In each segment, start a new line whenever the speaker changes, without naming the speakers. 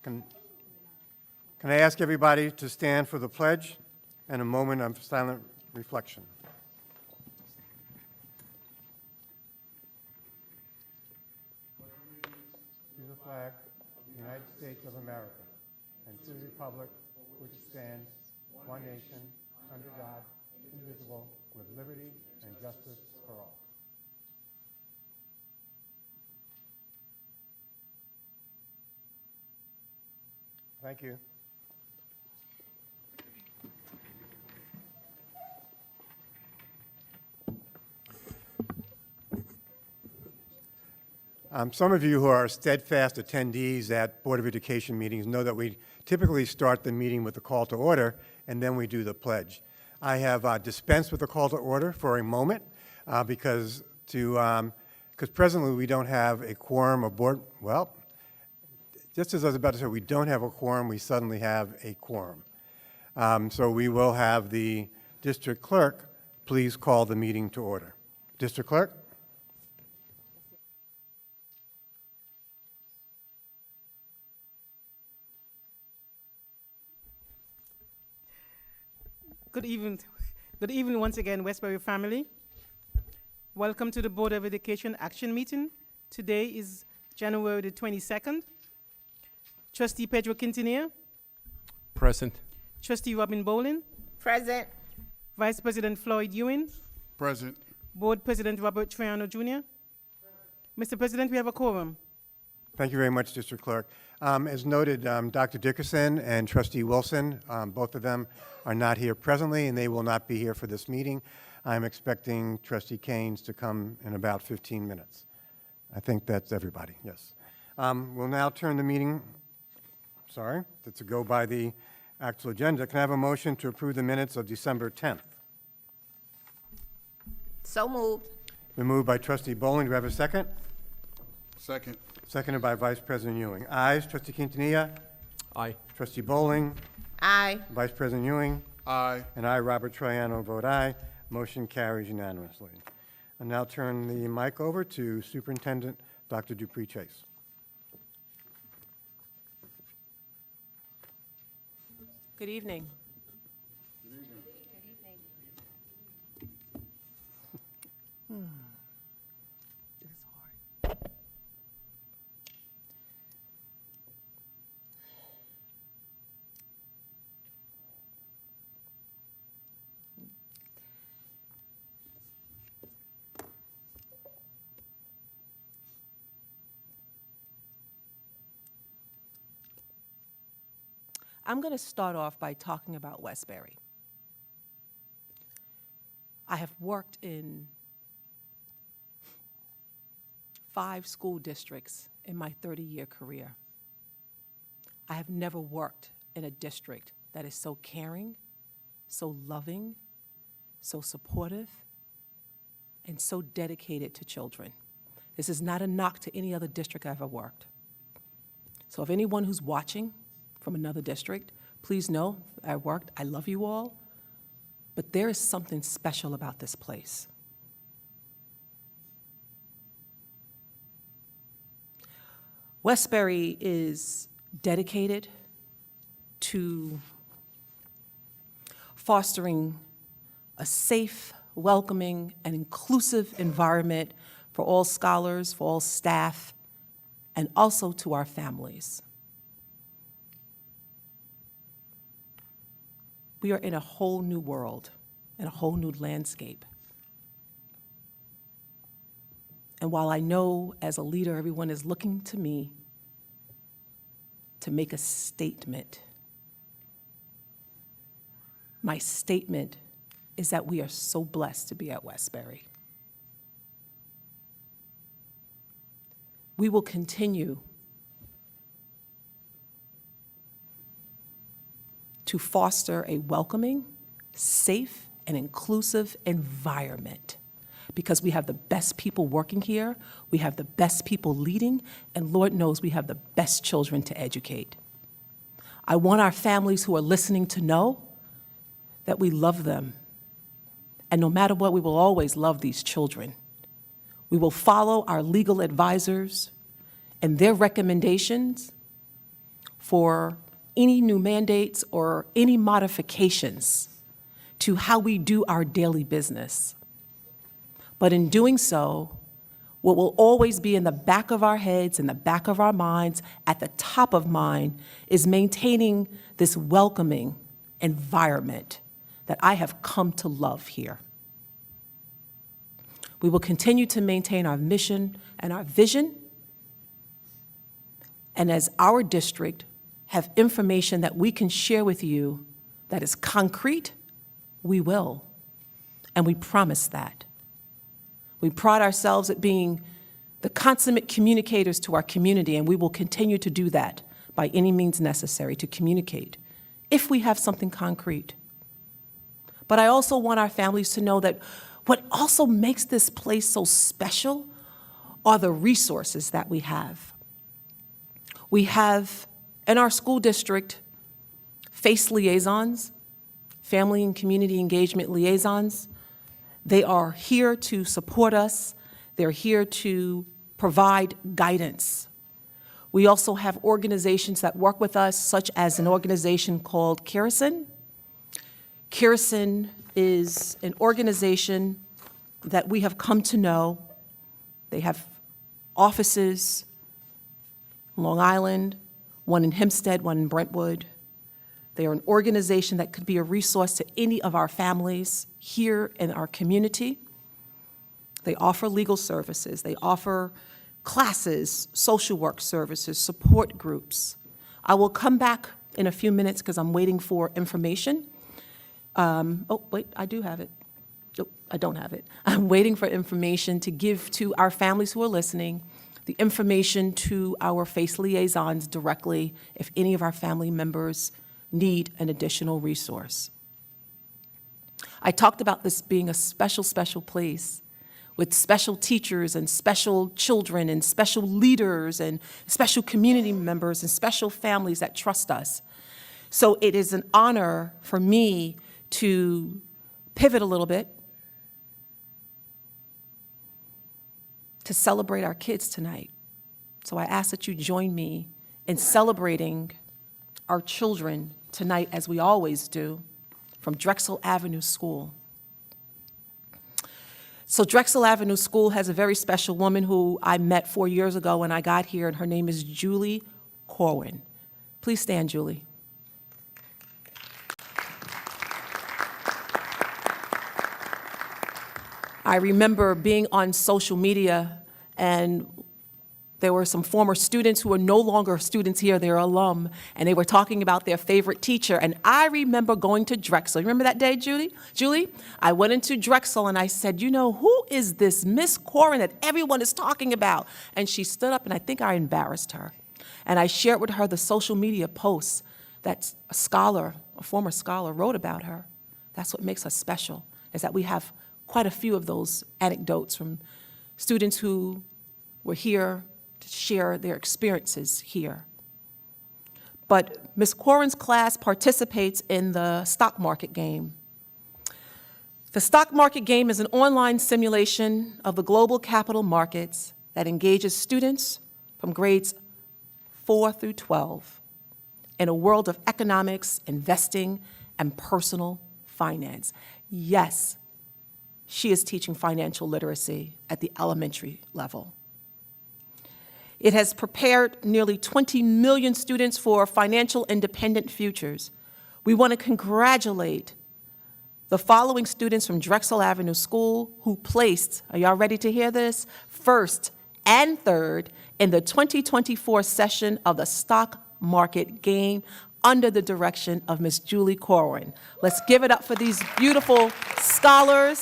Can I ask everybody to stand for the pledge and a moment of silent reflection? To the flag of the United States of America and to the republic which stands one nation under God, indivisible, with liberty and justice for all. Thank you. Some of you who are steadfast attendees at Board of Education meetings know that we typically start the meeting with a call to order, and then we do the pledge. I have dispensed with the call to order for a moment because presently we don't have a quorum of board. Well, just as I was about to say, we don't have a quorum, we suddenly have a quorum. So we will have the district clerk please call the meeting to order. District clerk?
Good evening once again, Westbury family. Welcome to the Board of Education Action Meeting. Today is January the 22nd. Trustee Pedro Quintanilla.
Present.
Trustee Robin Bolin.
Present.
Vice President Floyd Ewing.
Present.
Board President Robert Triano Jr. Mr. President, we have a quorum.
Thank you very much, District Clerk. As noted, Dr. Dickerson and Trustee Wilson, both of them are not here presently, and they will not be here for this meeting. I'm expecting Trustee Keynes to come in about 15 minutes. I think that's everybody, yes. We'll now turn the meeting, to go by the actual agenda. Can I have a motion to approve the minutes of December 10th?
So moved.
Been moved by Trustee Bowling. Do we have a second?
Second.
Seconded by Vice President Ewing. Ayes. Trustee Quintanilla?
Aye.
Trustee Bowling?
Aye.
Vice President Ewing?
Aye.
And I, Robert Troiano, vote aye. Motion carries unanimously. I'll now turn the mic over to Superintendent Dr. Dupree Chase.
Good evening. This is hard. I'm going to start off by talking about Westbury. I have worked in 5 school districts in my 30-year career. I have never worked in a district that is so caring, so loving, so supportive, and so dedicated to children. This is not a knock to any other district I've ever worked. So if anyone who's watching from another district, please know I worked. I love you all, but there is something special about this place. Westbury is dedicated to fostering a safe, welcoming, and inclusive environment for all scholars, for all staff, and also to our families. We are in a whole new world, in a whole new landscape. And while I know as a leader everyone is looking to me to make a statement, my statement is that we are so blessed to be at Westbury. We will continue to foster a welcoming, safe, and inclusive environment because we have the best people working here, we have the best people leading, and Lord knows we have the best children to educate. I want our families who are listening to know that we love them. And no matter what, we will always love these children. We will follow our legal advisors and their recommendations for any new mandates or any modifications to how we do our daily business. But in doing so, what will always be in the back of our heads, in the back of our minds, at the top of mind, is maintaining this welcoming environment that I have come to love here. We will continue to maintain our mission and our vision, and as our district have information that we can share with you that is concrete, we will, and we promise that. We pride ourselves at being the consummate communicators to our community, and we will continue to do that by any means necessary to communicate if we have something concrete. But I also want our families to know that what also makes this place so special are the resources that we have. We have in our school district FACE liaisons, family and community engagement liaisons. They are here to support us. They're here to provide guidance. We also have organizations that work with us, such as an organization called Kerrison. Kerrison is an organization that we have come to know. They have offices in Long Island, one in Hempstead, one in Brentwood. They are an organization that could be a resource to any of our families here in our community. They offer legal services. They offer classes, social work services, support groups. I will come back in a few minutes because I'm waiting for information. Oh, wait, I do have it. Nope, I don't have it. I'm waiting for information to give to our families who are listening, the information to our FACE liaisons directly if any of our family members need an additional resource. I talked about this being a special, special place with special teachers and special children and special leaders and special community members and special families that trust us. So it is an honor for me to pivot a little bit to celebrate our kids tonight. So I ask that you join me in celebrating our children tonight, as we always do, from Drexel Avenue School. So Drexel Avenue School has a very special woman who I met 4 years ago when I got here, and her name is Julie Corwin. Please stand, Julie. I remember being on social media, and there were some former students who are no longer students here, they're alum, and they were talking about their favorite teacher. And I remember going to Drexel. You remember that day, Julie? Julie, I went into Drexel and I said, you know, who is this Miss Corwin that everyone is talking about? And she stood up, and I think I embarrassed her. And I shared with her the social media posts that a scholar, a former scholar, wrote about her. That's what makes us special, is that we have quite a few of those anecdotes from students who were here to share their experiences here. But Ms. Corwin's class participates in the stock market game. The stock market game is an online simulation of the global capital markets that engages students from grades 4 through 12 in a world of economics, investing, and personal finance. Yes, she is teaching financial literacy at the elementary level. It has prepared nearly 20 million students for financial independent futures. We want to congratulate the following students from Drexel Avenue School who placed, are y'all ready to hear this? First and third in the 2024 session of the stock market game under the direction of Ms. Julie Corwin. Let's give it up for these beautiful scholars.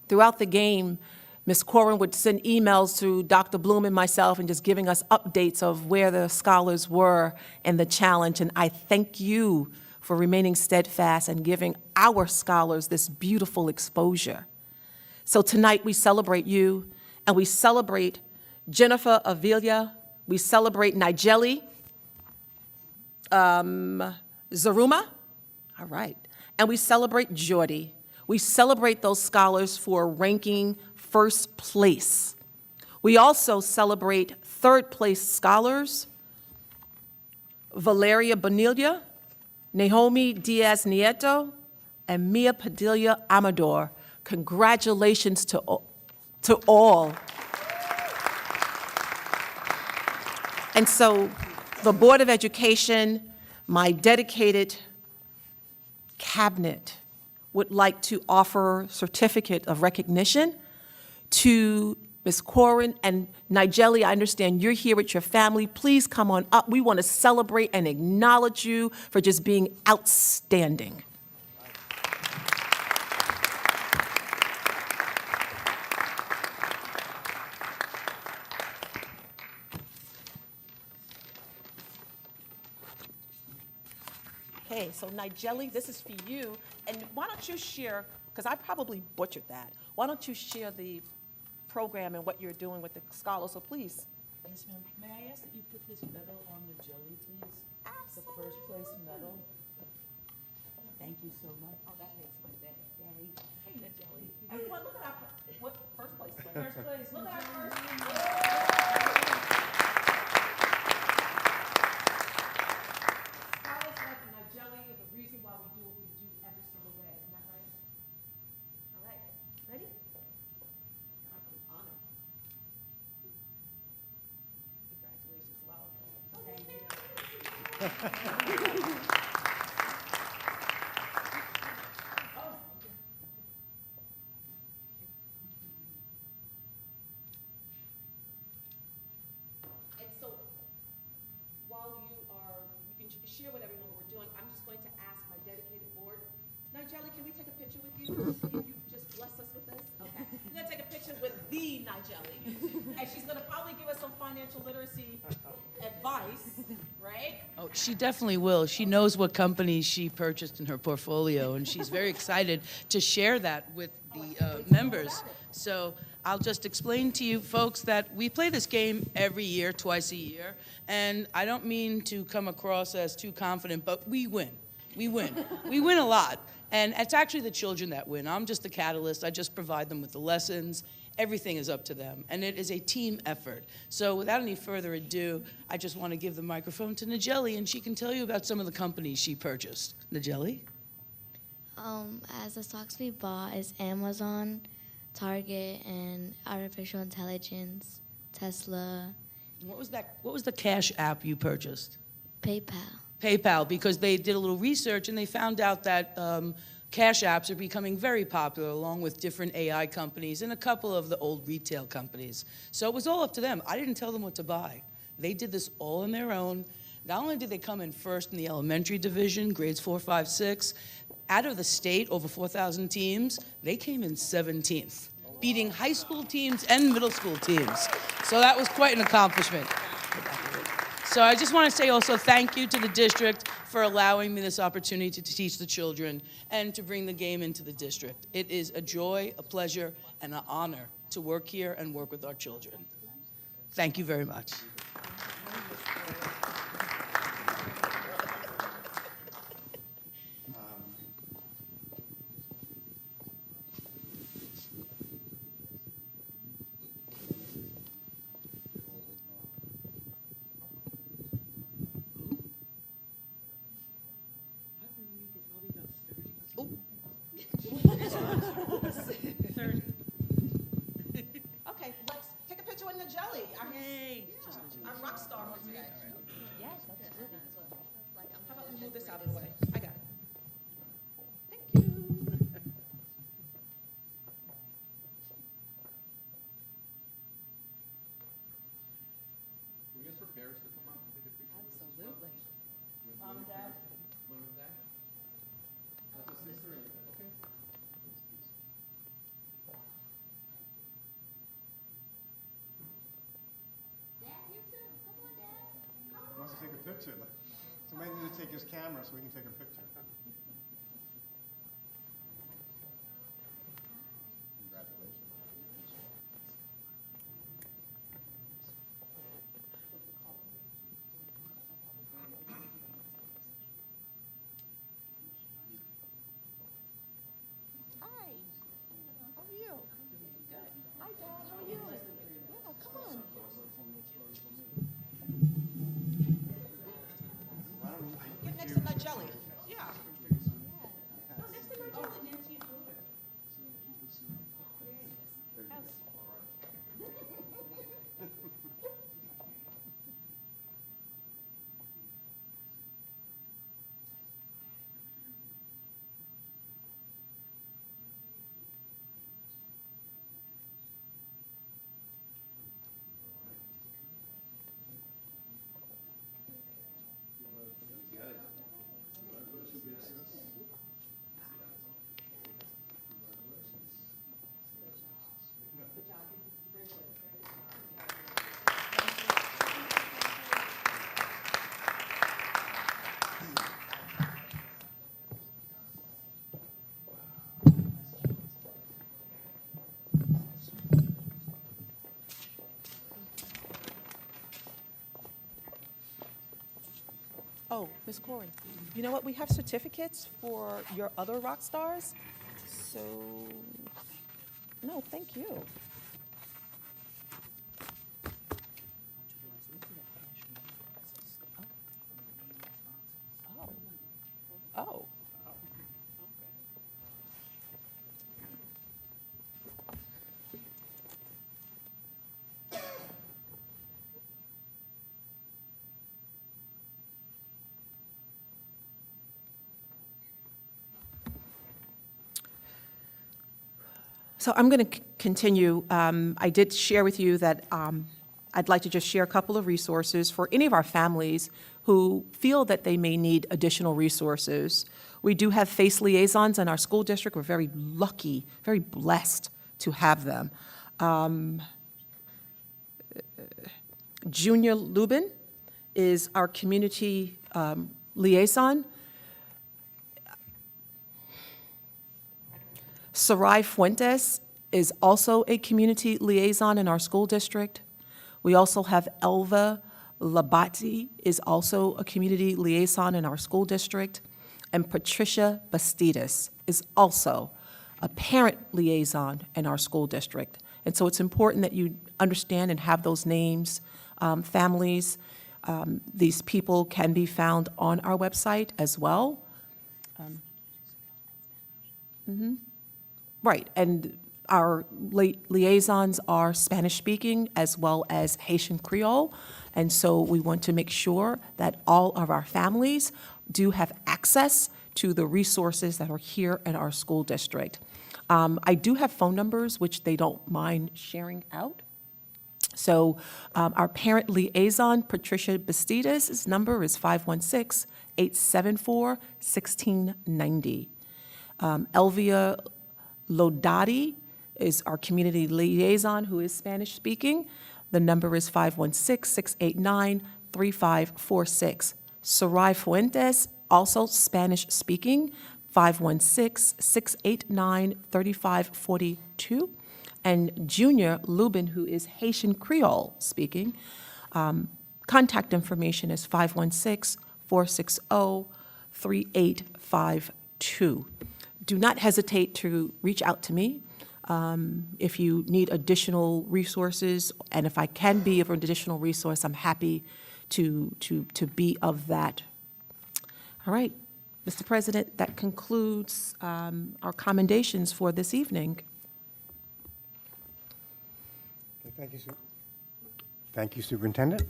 Throughout the game, Ms. Corwin would send emails to Dr. Bloom and myself and just giving us updates of where the scholars were in the challenge. And I thank you for remaining steadfast and giving our scholars this beautiful exposure. So tonight we celebrate you, and we celebrate Jennifer Avila, we celebrate Nigeli Zaruma, all right, and we celebrate Jordy. We celebrate those scholars for ranking first place. We also celebrate third-place scholars, Valeria Bonilla, Naomi Diaz Nieto, and Mia Padilla Amador. Congratulations to all. And so the Board of Education, my dedicated cabinet, would like to offer certificate of recognition to Ms. Corin and Nigeli. I understand you're here with your family. Please come on up. We want to celebrate and acknowledge you for just being outstanding. Okay, so Nigeli, this is for you. And why don't you share, because I probably butchered that. Why don't you share the program and what you're doing with the scholars, so please.
Yes, ma'am. May I ask that you put this medal on the jelly, please? The first place medal. Thank you so much.
Oh, that makes my day. Yay. Hey, Nigeli. Everyone, look at our, what, first place? First place. Look at our first. Scholars like Nigeli are the reason why we do what we do every single day. Isn't that right? All right. Ready? Honor. Congratulations, Love. Thank you. And so, while you can share with everyone what we're doing, I'm just going to ask my dedicated board. Nigeli, can we take a picture with you? Can you just bless us with this? Okay. We're gonna take a picture with the Nigeli. And she's gonna probably give us some financial literacy advice, right?
Oh, she definitely will. She knows what companies she purchased in her portfolio, and she's very excited to share that with the members. So I'll just explain to you folks that we play this game every year, twice a year, and I don't mean to come across as too confident, but we win. We win. We win a lot. And it's actually the children that win. I'm just the catalyst. I just provide them with the lessons. Everything is up to them. And it is a team effort. So without any further ado, I just want to give the microphone to Nigeli, and she can tell you about some of the companies she purchased. Nigeli?
As the stocks we bought is Amazon, Target, and artificial intelligence, Tesla,
What was the cash app you purchased?
PayPal.
PayPal, because they did a little research and they found out that cash apps are becoming very popular along with different AI companies and a couple of the old retail companies. So it was all up to them. I didn't tell them what to buy. They did this all on their own. Not only did they come in first in the elementary division, grades 4, 5, 6, out of the state, over 4,000 teams, they came in 17th, beating high school teams and middle school teams. So that was quite an accomplishment. So I just want to say also thank you to the district for allowing me this opportunity to teach the children and to bring the game into the district. It is a joy, a pleasure, and an honor to work here and work with our children. Thank you very much.
Okay, let's take a picture with Nigeli. Our rock star for today. Yes, absolutely. How about we move this out of the way? I got it. Thank you.
Can we ask for parents to come out and take a picture?
Absolutely.
Mom and Dad? Mom and Dad? That's a sister and okay.
He wants to take a picture. Somebody needs to take his camera so we can take a picture. Congratulations.
Hi. How are you? Good. Hi, Dad. How are you? Yeah, come Oh, Ms. Corey, you know what? We have certificates for your other rock stars. So, no, thank you. Oh. Oh. So I'm going to continue. I did share with you that I'd like to just share a couple of resources for any of our families who feel that they may need additional resources. We do have FACE liaisons in our school district. We're very lucky, very blessed to have them. Junior Lubin is our community liaison. Sarai Fuentes is also a community liaison in our school district. We also have Elva Labati is also a community liaison in our school district. And Patricia Bastidas is also a parent liaison in our school district. And so it's important that you understand and have those names, families. These people can be found on our website as well. Right, and our liaisons are Spanish-speaking as well as Haitian Creole, and so we want to make sure that all of our families do have access to the resources that are here in our school district. I do have phone numbers, which they don't mind sharing out. So our parent liaison, Patricia Bastidas' number is 516-874-1690. Elvia Lodati is our community liaison who is Spanish-speaking. The number is 516-689-3546. Sarai Fuentes, also Spanish-speaking, 516-689-3542. And Junior Lubin, who is Haitian Creole speaking, contact information is 516-460-3852. Do not hesitate to reach out to me if you need additional resources, and if I can be of an additional resource, I'm happy to be of that. All right, Mr. President, that concludes our commendations for this evening.
Okay, thank you, thank you, Superintendent.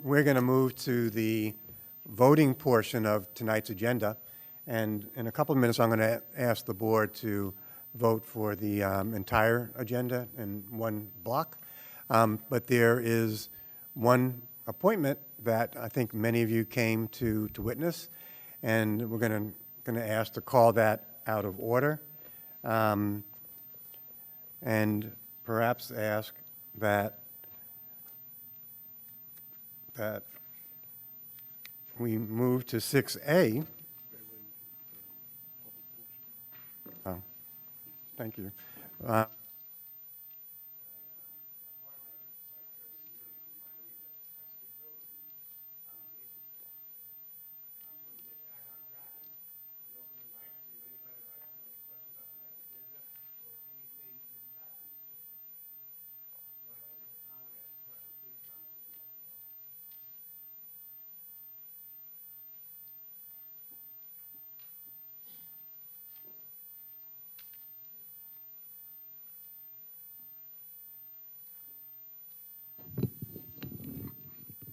We're going to move to the voting portion of tonight's agenda, and in a couple of minutes, I'm going to ask the board to vote for the entire agenda in one block. But there is one appointment that I think many of you came to witness, and we're going to ask to call that out of order, and perhaps ask that we move to 6A. Oh, thank you.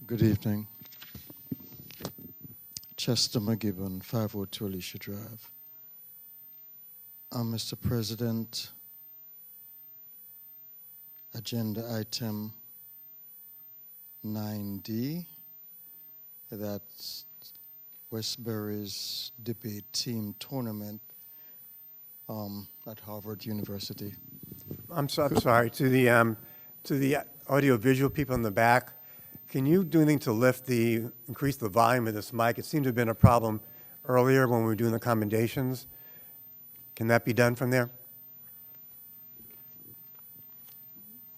Good evening. Chester McGibbon, 502 Alicia Drive. Mr. President, agenda item 9D. That's Westbury's debate team tournament at Harvard University.
I'm sorry, to the audio-visual people in the back, can you do anything to increase the volume of this mic? It seemed to have been a problem earlier when we were doing the commendations. Can that be done from there?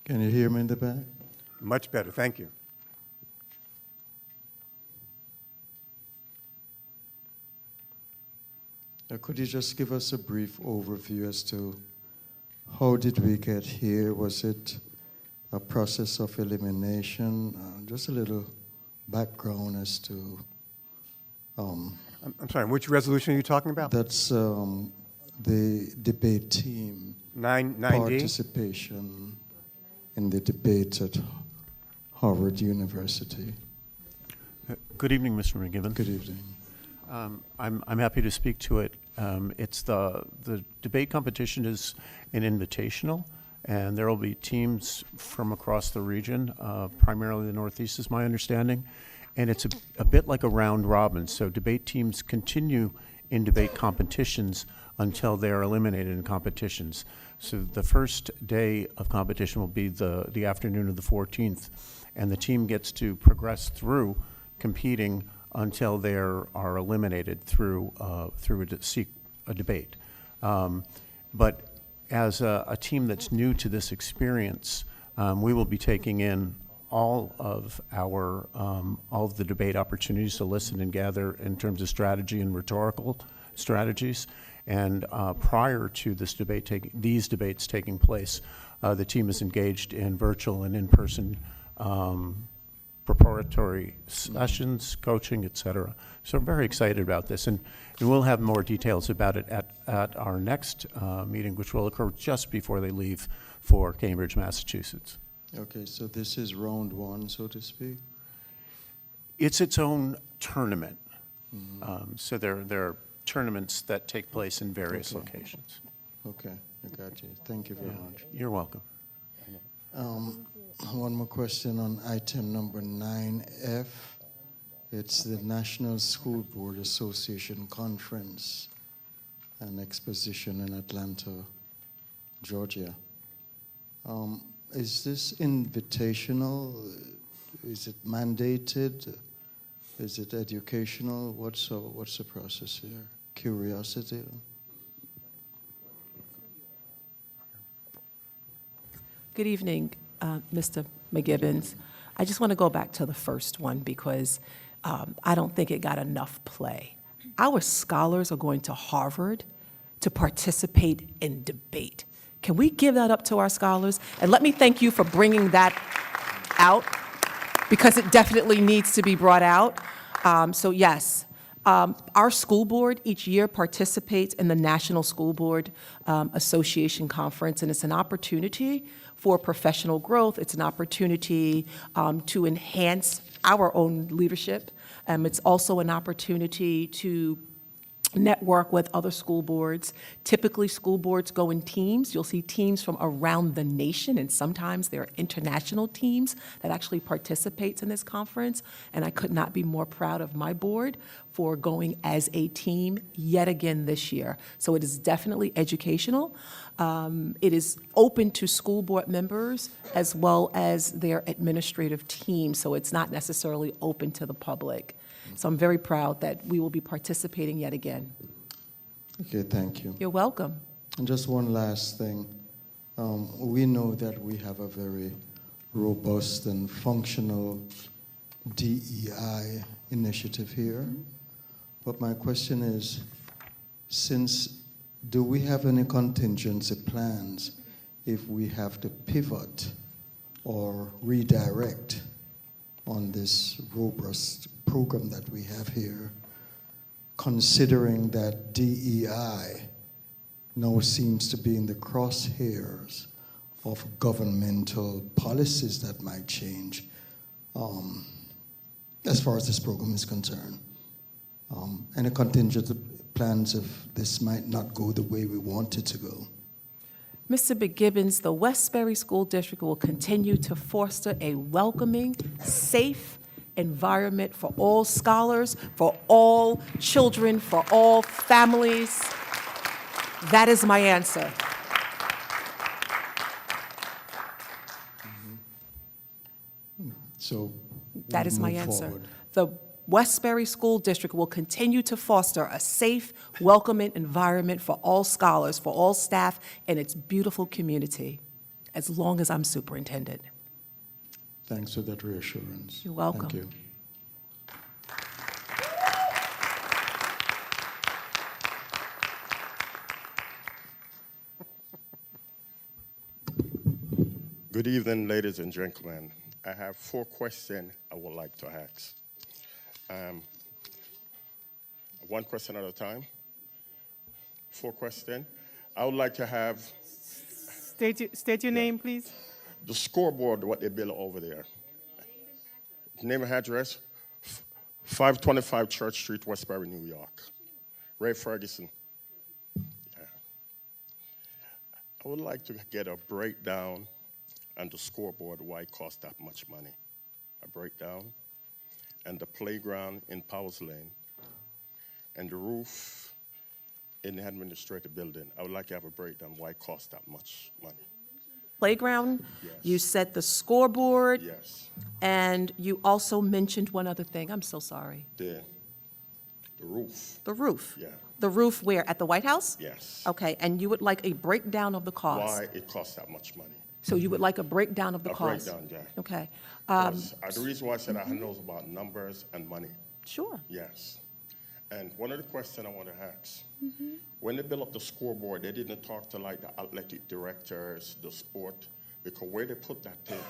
Can you hear me in the back?
Much better, thank you.
Could you just give us a brief overview as to how did we get here? Was it a process of elimination? Just a little background as to...
I'm sorry, which resolution are you talking about?
That's the debate team
9D?
participation in the debate at Harvard University.
Good evening, Mr. McGibbon.
Good evening.
I'm happy to speak to it. It's the debate competition is an invitational, and there will be teams from across the region, primarily the Northeast is my understanding, and it's a bit like a round robin. So debate teams continue in debate competitions until they are eliminated in competitions. So the first day of competition will be the afternoon of the 14th, and the team gets to progress through competing until they are eliminated through a debate. But as a team that's new to this experience, we will be taking in all of the debate opportunities to listen and gather in terms of strategy and rhetorical strategies. And prior to these debates taking place, the team is engaged in virtual and in-person preparatory sessions, coaching, et cetera. So I'm very excited about this. And we'll have more details about it at our next meeting, which will occur just before they leave for Cambridge, Massachusetts.
Okay, so this is round one, so to speak?
It's its own tournament.
Mm-hmm.
So there are tournaments that take place in various locations.
Okay, I got you. Thank you very much.
You're welcome.
One more question on item number 9F. It's the National School Board Association Conference and Exposition in Atlanta, Georgia. Is this invitational? Is it mandated? Is it educational? What's the process here? Curiosity?
Good evening, Mr. McGibbons. I just want to go back to the first one because I don't think it got enough play. Our scholars are going to Harvard to participate in debate. Can we give that up to our scholars? And let me thank you for bringing that out because it definitely needs to be brought out. So yes, our school board each year participates in the National School Board Association Conference, and it's an opportunity for professional growth. It's an opportunity to enhance our own leadership. It's also an opportunity to network with other school boards. Typically, school boards go in teams. You'll see teams from around the nation, and sometimes there are international teams that actually participates in this conference. And I could not be more proud of my board for going as a team yet again this year. So it is definitely educational. It is open to school board members as well as their administrative team, so it's not necessarily open to the public. So I'm very proud that we will be participating yet again.
Okay, thank you.
You're welcome.
And just one last thing. We know that we have a very robust and functional DEI initiative here. But my question is, do we have any contingency plans if we have to pivot or redirect on this robust program that we have here, considering that DEI now seems to be in the crosshairs of governmental policies that might change as far as this program is concerned? Any contingency plans if this might not go the way we want it to go?
Mr. McGibbons, the Westbury School District will continue to foster a welcoming, safe environment for all scholars, for all children, for all families. That is my answer.
So
That
we
is my
move
answer.
forward.
The Westbury School District will continue to foster a safe, welcoming environment for all scholars, for all staff, and its beautiful community, as long as I'm superintendent.
Thanks for that reassurance.
You're welcome.
Thank you.
Good evening, ladies and gentlemen. I have 4 questions I would like to ask. One question at a time. 4 questions. I would like to have
State your name, please.
the scoreboard, what they built over there. Name and address, 525 Church Street, Westbury, New York. Ray Ferguson. Yeah. I would like to get a breakdown on the scoreboard, why it costs that much money. A breakdown. And the playground in Powers Lane. And the roof in the administrative building. I would like to have a breakdown why it costs that much money.
Playground,
Yes.
you said the scoreboard,
Yes.
and you also mentioned one other thing. I'm so sorry.
The roof.
The roof.
Yeah.
The roof where? At the White House?
Yes.
Okay, and you would like a breakdown of the cost?
Why it costs that much money.
So you would like a breakdown of the
A
cost?
breakdown, yeah.
Okay.
'Cause, the reason why I said I know about numbers and money.
Sure.
Yes. And one of the questions I want to ask, when they built up the scoreboard, they didn't talk to like the athletic directors, the sport, because where they put that thing,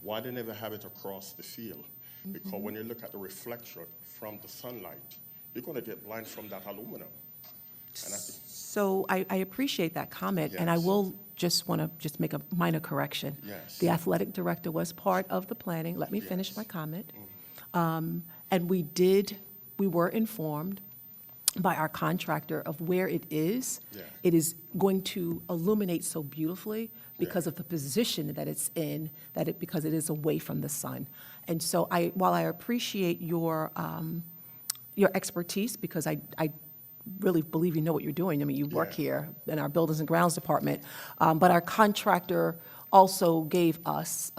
why they never have it across the field? Because when you look at the reflection from the sunlight, you're going to get blind from that aluminum. And I think,
So I appreciate that comment, and I
Yes.
will just want to just make a minor correction.
Yes.
The athletic director was part of the planning. Let me finish
Yes.
my comment. And we were informed by our contractor of where it is.
Yeah.
It is going to illuminate so beautifully because
Yeah.
of the position that it's in, because it is away from the sun. And so while I appreciate your expertise, because I really believe you know what you're doing. I mean, you work
Yeah.
here in our Buildings and Grounds Department. But our contractor also gave us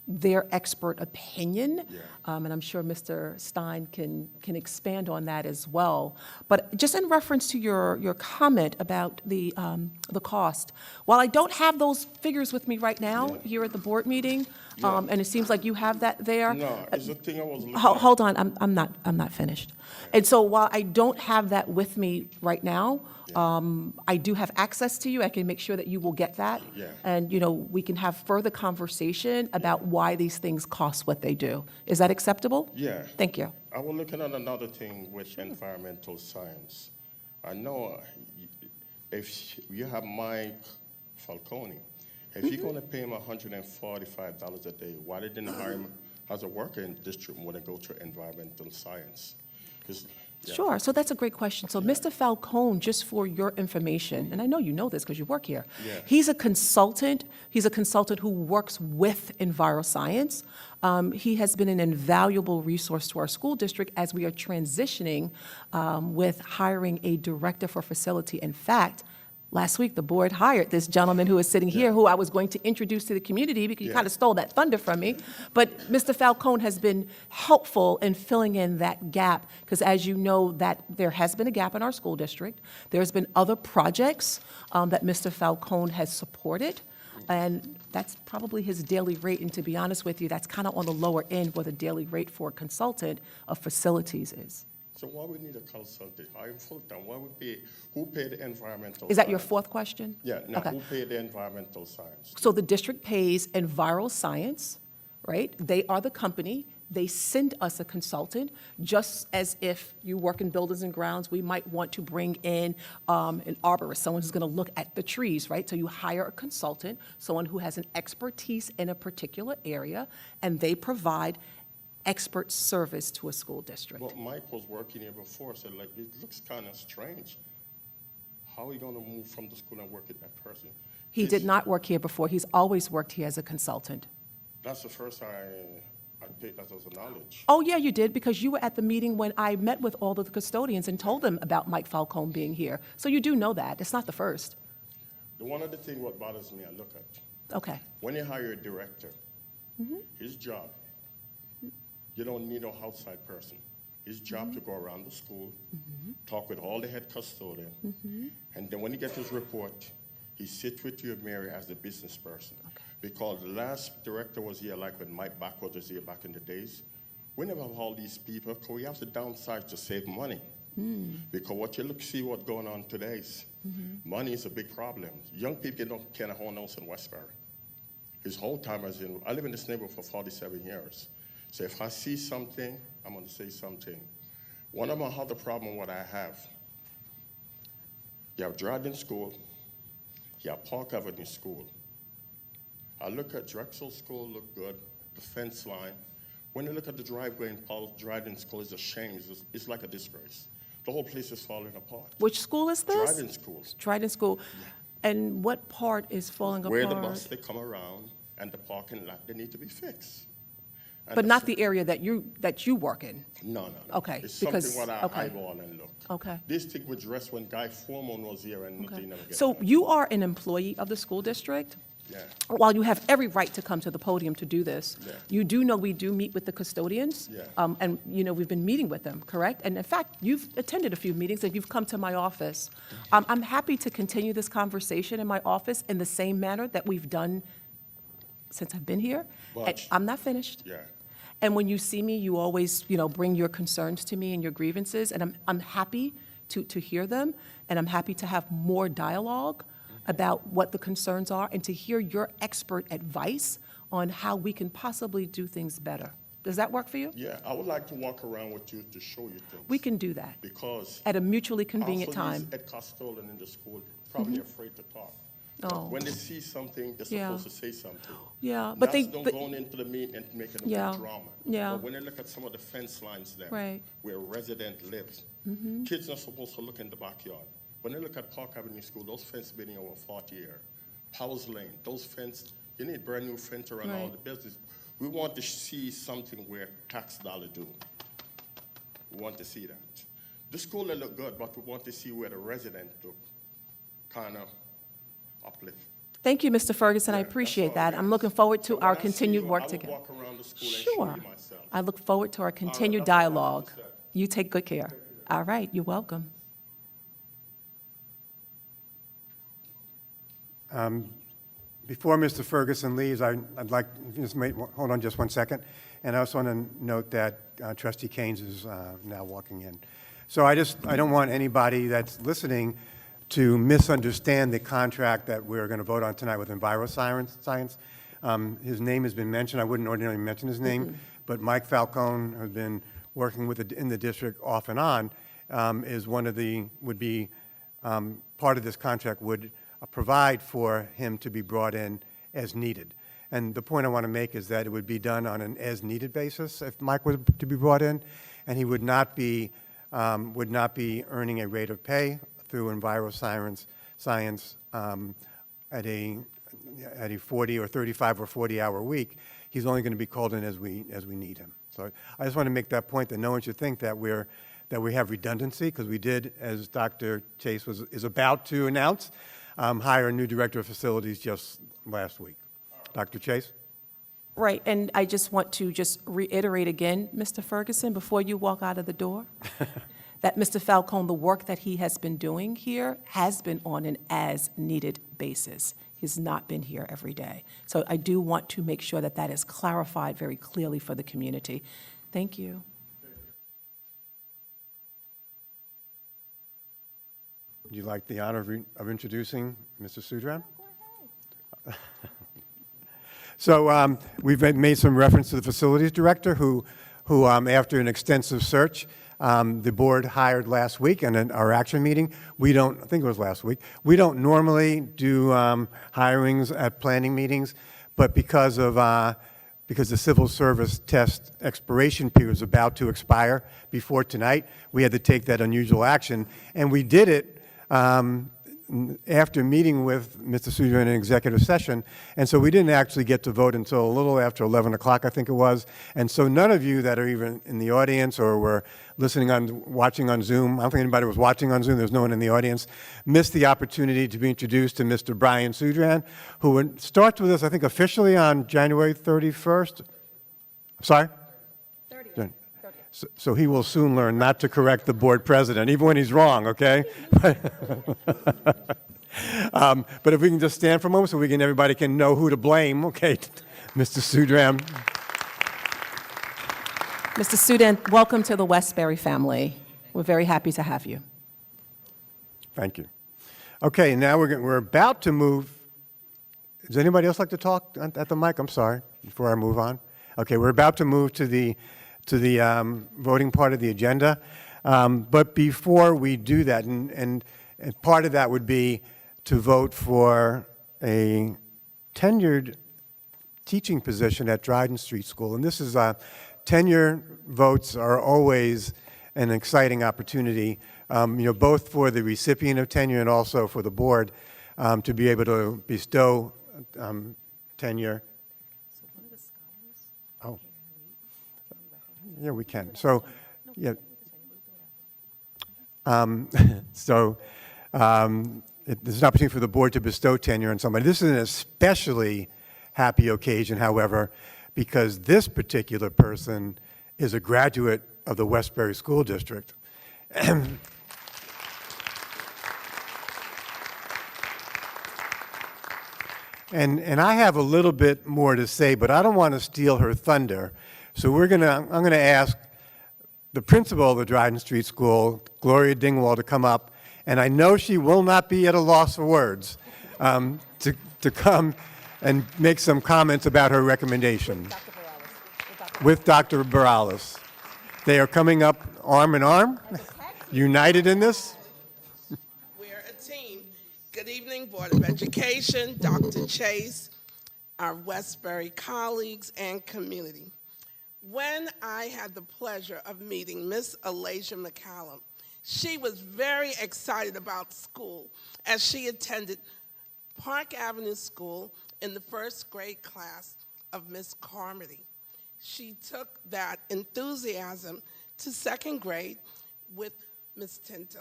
their expert opinion.
Yeah.
And I'm sure Mr. Stein can expand on that as well. But just in reference to your comment about the cost, while I don't have those figures with me right now
Yeah.
here at the board meeting,
Yeah.
and it seems like you have that there.
no, it's the thing I was looking
Hold,
at.
hold on, I'm not finished. And so while I don't have that with me right now, I do have access to you. I can make sure that you will get that.
Yeah.
And, we can have further conversation about why these things cost what they do. Is that acceptable?
Yeah.
Thank you.
I was looking at another thing with environmental science. I know if you have Mike Falcone, if you're going to pay him $145 a day, why didn't hire him as a worker in the district when they go to environmental science? 'Cause, yeah.
Sure, so that's a great question. So Mr. Falcone, just for your information, and I know you know this because you work here,
Yeah.
he's a consultant who works with EnviroScience. He has been an invaluable resource to our school district as we are transitioning with hiring a director for facility. In fact, last week, the board hired this gentleman who is sitting here, who I was going to introduce to the community because you
Yeah.
kind of stole that thunder from me. But Mr. Falcone has been helpful in filling in that gap because, as you know, that there has been a gap in our school district. There's been other projects that Mr. Falcone has supported, and that's probably his daily rate. And to be honest with you, that's kind of on the lower end where the daily rate for a consultant of facilities is.
So why we need a consultant? I'm full-time. Why we pay? Who paid the environmental?
Is that your
science?
fourth question?
Yeah. Now,
Okay.
who paid the environmental science?
So the district pays EnviroScience, right? They are the company. They send us a consultant, just as if you work in buildings and grounds, we might want to bring in an arborist, someone who's going to look at the trees, right? So you hire a consultant, someone who has an expertise in a particular area, and they provide expert service to a school district.
Well, Mike was working here before, so like it looks kind of strange. How are you going to move from the school and work with that person?
He did not work here before. He's always worked here as a consultant.
That's the first I take that as a knowledge.
Oh, yeah, you did, because you were at the meeting when I met with all of the custodians and told them about Mike Falcone being here. So you do know that. It's not the first.
The one other thing what bothers me, I look at,
Okay.
when you hire a director, his job, you don't need no outside person. His job to go around the school, talk with all the head custodian, and then when he gets his report, he sits with you, Mary, as the business person.
Okay.
Because the last director was here, like when Mike Backwood was here back in the days. We never have all these people, because we have to downsize to save money. Because what you look, see what's going on today is money is a big problem. Young people can't own a house in Westbury. His whole time as in, I live in this neighborhood for 47 years. So if I see something, I'm going to say something. One of my other problem what I have, you have Dryden School, you have Park Avenue School. I look at Drexel School, look good, the fence line. When you look at the driveway in Paul Dryden School, it's a shame. It's like a disgrace. The whole place is falling apart.
Which school is this?
Dryden School.
Dryden School. And what part is falling
Where
apart?
the bus they come around and the parking lot, they need to be fixed. And
But not the area that you work in?
No.
Okay,
It's
because-
something what I
okay.
eyeball and look.
Okay.
This thing was dressed when Guy Foreman was here and
Okay.
nothing never get
So
done.
you are an employee of the school district?
Yeah.
While you have every right to come to the podium to do this,
Yeah.
you do know we do meet with the custodians?
Yeah.
And, we've been meeting with them, correct? And in fact, you've attended a few meetings and you've come to my office. I'm happy to continue this conversation in my office in the same manner that we've done since I've been here. And
But-
I'm not finished.
Yeah.
And when you see me, you always, bring your concerns to me and your grievances, and I'm happy to hear them, and I'm happy to have more dialogue about what the concerns are and to hear your expert advice on how we can possibly do things better. Does that work for you?
Yeah, I would like to walk around with you to show you things.
We can do that
Because
at a mutually convenient
also
time.
these head custodian in the school probably afraid to talk.
Oh.
When they see something, they're
Yeah.
supposed to say something.
Yeah, but they,
Don't
but-
go into the meeting and making a
Yeah,
big drama.
yeah.
But when they look at some of the fence lines there,
Right.
where a resident lives, kids are supposed to look in the backyard. When they look at Park Avenue School, those fences been here over 40 years. Powers Lane, those fences, you need brand new fence around all
Right.
the business. We want to see something where tax dollar do. We want to see that. The school they look good, but we want to see where the resident do kind of uplift.
Thank you, Mr. Ferguson. I
Yeah, that's
appreciate
all,
that.
yeah.
I'm looking forward
So
to
when
our
I see
continued
you,
work
I will
together.
walk around the school and show
Sure.
you myself.
I look forward to our continued
that's all I have to
dialogue.
say.
You take good care. All right, you're welcome.
Before Mr. Ferguson leaves, I'd like, hold on just one second. And I also want to note that Trustee Keynes is now walking in. So I don't want anybody that's listening to misunderstand the contract that we're going to vote on tonight with EnviroScience. His name has been mentioned. I wouldn't ordinarily mention his name, but Mike Falcone has been working in the district off and on, would be part of this contract would provide for him to be brought in as needed. And the point I want to make is that it would be done on an as-needed basis if Mike was to be brought in, and he would not be earning a rate of pay through EnviroScience at a 40 or 35 or 40-hour week. He's only going to be called in as we need him. So I just want to make that point, that no one should think that we have redundancy, because we did, as Dr. Chase is about to announce, hire a new director of facilities just last week. Dr. Chase?
Right, and I just want to reiterate again, Mr. Ferguson, before you walk out of the door, that Mr. Falcone, the work that he has been doing here has been on an as-needed basis. He's not been here every day. So I do want to make sure that that is clarified very clearly for the community. Thank you.
Would you like the honor of introducing Mr. Sudram? Go ahead. So we've made some reference to the facilities director who after an extensive search, the board hired last week in our action meeting. I think it was last week. We don't normally do hirings at planning meetings, but because the civil service test expiration period was about to expire before tonight, we had to take that unusual action, and we did it after meeting with Mr. Sudra in an executive session, and so we didn't actually get to vote until a little after 11 o'clock, I think it was. And so none of you that are even in the audience or were watching on Zoom, I don't think anybody was watching on Zoom, there's no one in the audience, missed the opportunity to be introduced to Mr. Brian Sudran, who starts with us, I think, officially on January 31st. Sorry? 30th. So he will soon learn not to correct the board president, even when he's wrong, okay? But if we can just stand for a moment so everybody can know who to blame, okay? Mr. Sudram.
Mr. Student, welcome to the Westbury family. We're very happy to have you.
Thank you. Okay, now we're about to move. Does anybody else like to talk at the mic? I'm sorry, before I move on. Okay, we're about to move to the voting part of the agenda. But before we do that, and part of that would be to vote for a tenured teaching position at Dryden Street School. And this is, tenure votes are always an exciting opportunity, both for the recipient of tenure and also for the board to be able to bestow tenure. Oh. Yeah, we can. So, yeah. There's an opportunity for the board to bestow tenure on somebody. This is an especially happy occasion, however, because this particular person is a graduate of the Westbury School District. And I have a little bit more to say, but I don't want to steal her thunder. So I'm going to ask the principal of the Dryden Street School, Gloria Dingwall, to come up. And I know she will not be at a loss for words to come and make some comments about her recommendation. With Dr. Barales. They are coming up arm in arm, united in this.
We're a team. Good evening, Board of Education, Dr. Chase, our Westbury colleagues, and community. When I had the pleasure of meeting Miss Alasia McCallum, she was very excited about school as she attended Park Avenue School in the first grade class of Miss Carmody. She took that enthusiasm to second grade with Miss Tinto.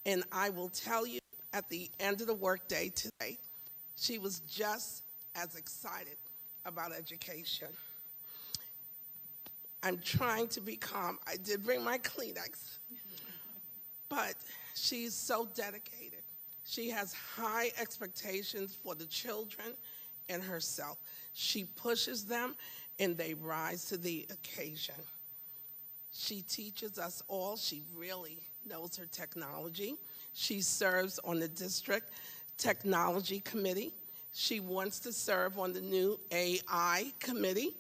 And I will tell you, at the end of the workday today, she was just as excited about education. I'm trying to be calm. I did bring my Kleenex. But she's so dedicated. She has high expectations for the children and herself. She pushes them and they rise to the occasion. She teaches us all. She really knows her technology. She serves on the district technology committee. She wants to serve on the new AI committee.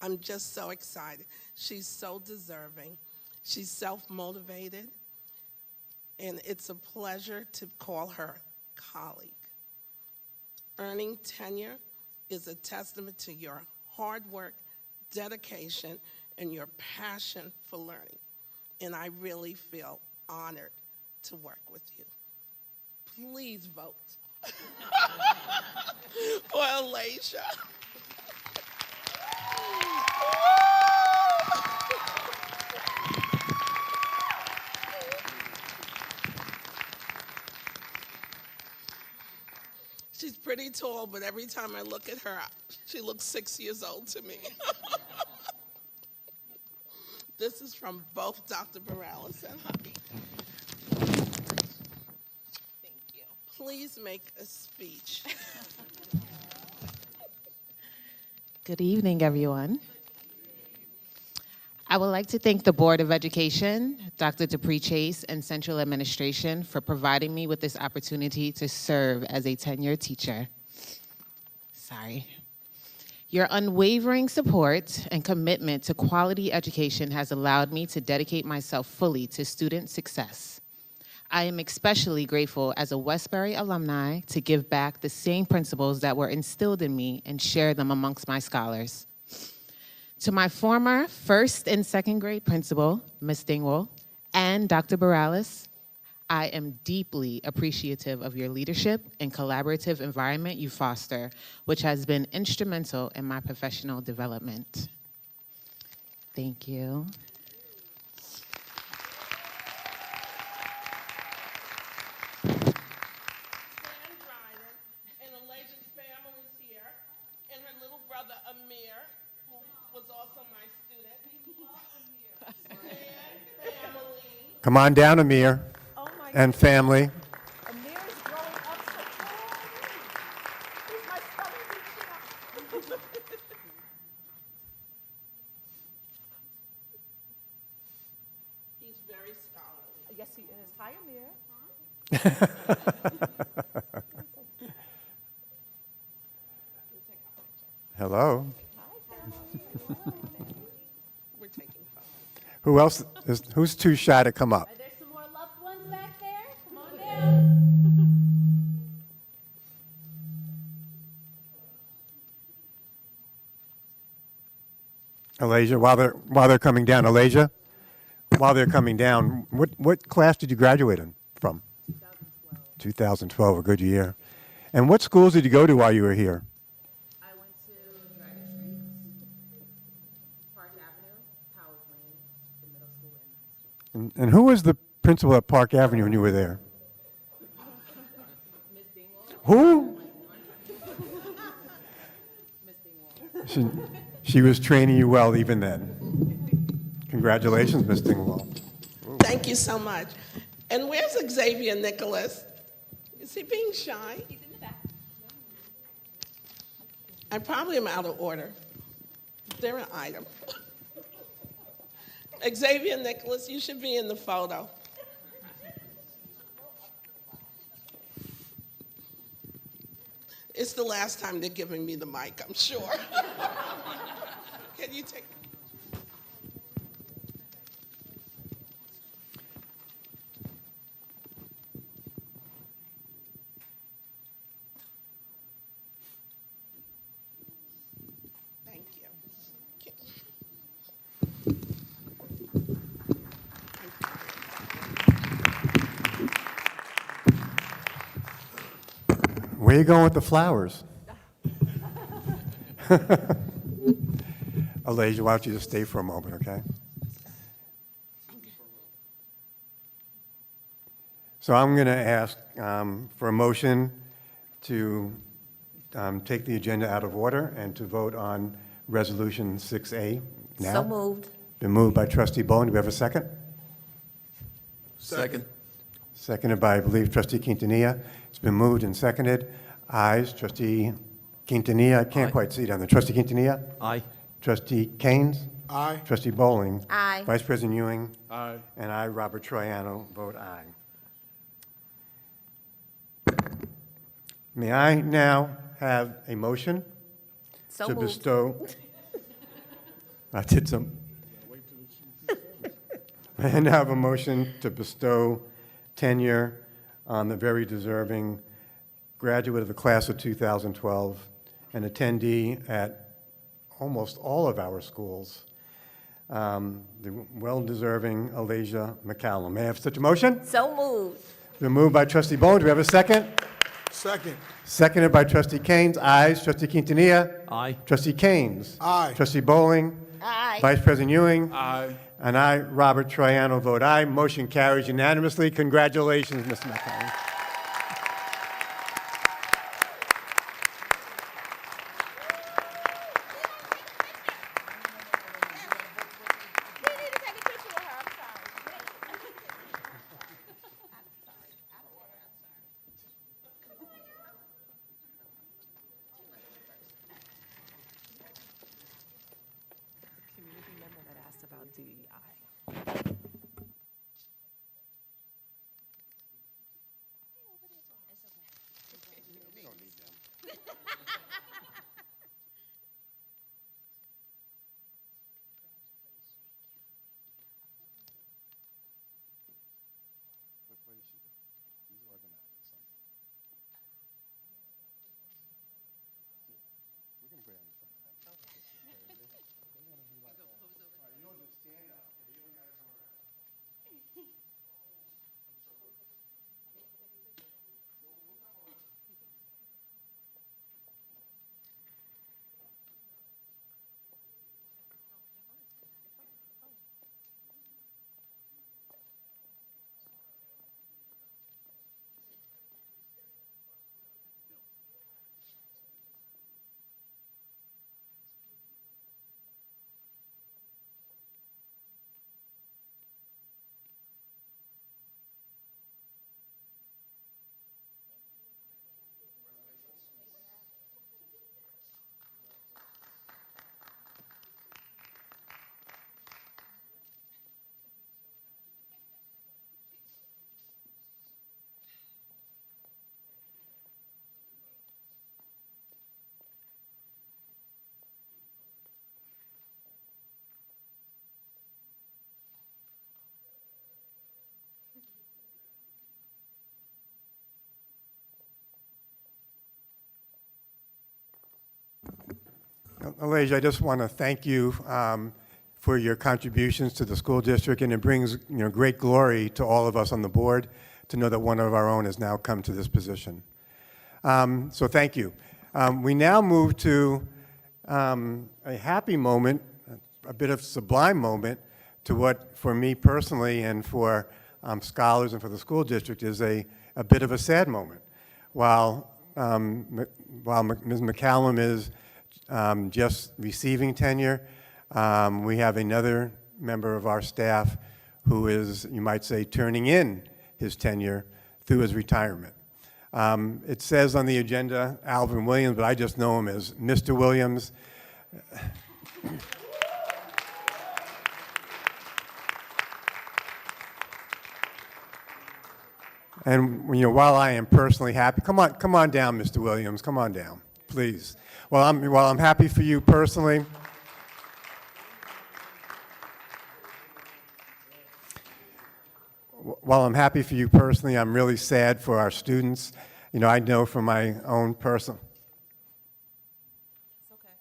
I'm just so excited. She's so deserving. She's self-motivated, and it's a pleasure to call her colleague. Earning tenure is a testament to your hard work, dedication, and your passion for learning. And I really feel honored to work with you. Please vote for Alasia. She's pretty tall, but every time I look at her, she looks 6 years old to me. This is from both Dr. Barales and Hubby. Thank you. Please make a speech.
Good evening, everyone. I would like to thank the Board of Education, Dr. Dupree Chase, and Central Administration for providing me with this opportunity to serve as a tenured teacher. Sorry. Your unwavering support and commitment to quality education has allowed me to dedicate myself fully to student success. I am especially grateful as a Westbury alumni to give back the same principles that were instilled in me and share them amongst my scholars. To my former first and second grade principal, Ms. Dingwall, and Dr. Morales, I am deeply appreciative of your leadership and collaborative environment you foster, which has been instrumental in my professional development. Thank you.
Stan Dryden and Elijah's family is here, and her little brother Amir, who was also my student. Stan family.
Come on down, Amir
Oh my
and family.
Amir is growing up so He's my spelling teacher.
He's very scholarly.
Yes, he is. Hi, Amir.
Hello.
We're taking photos.
Who else who's too shy to come up?
Are there some more loved ones back there? Come on down.
Elijah, while they're coming down, Elijah, while they're coming down, what class did you graduate from? 2012, a good year. And what schools did you go to while you were here?
I went to Dragon Street, Park Avenue, Powers Lane, the middle school, and high school.
And who was the principal at Park Avenue when you were there?
Ms. Dingwall.
Who?
Ms. Dingwall.
She was training you well even then. Congratulations, Ms. Dingwall.
Thank you so much. And where's Xavier Nicholas? Is he being shy?
He's in the back.
I probably am out of order. They're an item. Xavier Nicholas, you should be in the photo. It's the last time they're giving me the mic, I'm sure. Can you take? Thank you.
Where you going with the flowers? Elijah, why don't you just stay for a moment, okay? So I'm going to ask for a motion to take the agenda out of order and to vote on Resolution 6A now.
So moved.
Been moved by Trustee Bowen. Do we have a second?
Second.
Seconded by, I believe, Trustee Quintanilla. It's been moved and seconded. Ayes. Trustee Quintanilla, I can't quite see down there. Trustee Quintanilla?
Aye.
Trustee Keynes?
Aye.
Trustee Bowling?
Aye.
Vice President Ewing?
Aye.
And I, Robert Troiano, vote aye. May I now have a motion
So
to
moved.
bestow? I did some. May I now have a motion to bestow tenure on the very deserving graduate of the class of 2012, an attendee at almost all of our schools, the well-deserving Elijah McCallum. May I have such a motion?
So moved.
Been moved by Trustee Bowen. Do we have a second?
Second.
Seconded by Trustee Keynes. Ayes. Trustee Quintanilla?
Aye.
Trustee Keynes?
Aye.
Trustee Bowling?
Aye.
Vice President Ewing?
Aye.
And I, Robert Troiano, vote aye. Motion carries unanimously. Congratulations, Mr. McCallum.
We need to take a picture with her. I'm sorry.
Community member that asked about DEI.
Elijah, I just want to thank you for your contributions to the school district, and it brings great glory to all of us on the board to know that one of our own has now come to this position. So thank you. We now move to a happy moment, a bit of sublime moment, to what, for me personally and for scholars and for the school district, is a bit of a sad moment. While Ms. McCallum is just receiving tenure, we have another member of our staff who is, you might say, turning in his tenure through his retirement. It says on the agenda Alvin Williams, but I just know him as Mr. Williams. And while I am personally happy, come on down, Mr. Williams, come on down, please. While I'm happy for you personally, I'm really sad for our students. I know from my own personal.
It's okay.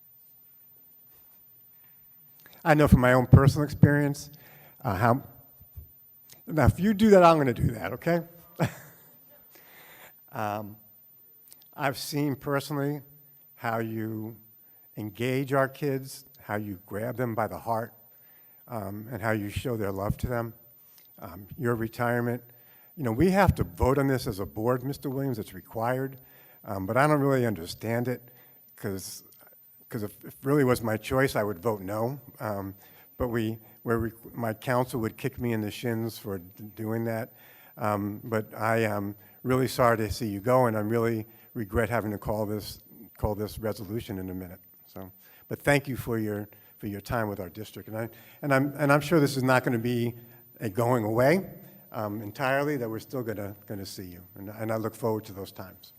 I know from my own personal experience how. Now, if you do that, I'm going to do that, okay? I've seen personally how you engage our kids, how you grab them by the heart, and how you show their love to them. Your retirement, we have to vote on this as a board, Mr. Williams. It's required, but I don't really understand it because if it really was my choice, I would vote no. But my counsel would kick me in the shins for doing that. But I am really sorry to see you go, and I really regret having to call this resolution in a minute. So, but thank you for your time with our district, and I'm sure this is not going to be a going away entirely. That we're still going to see you, and I look forward to those times.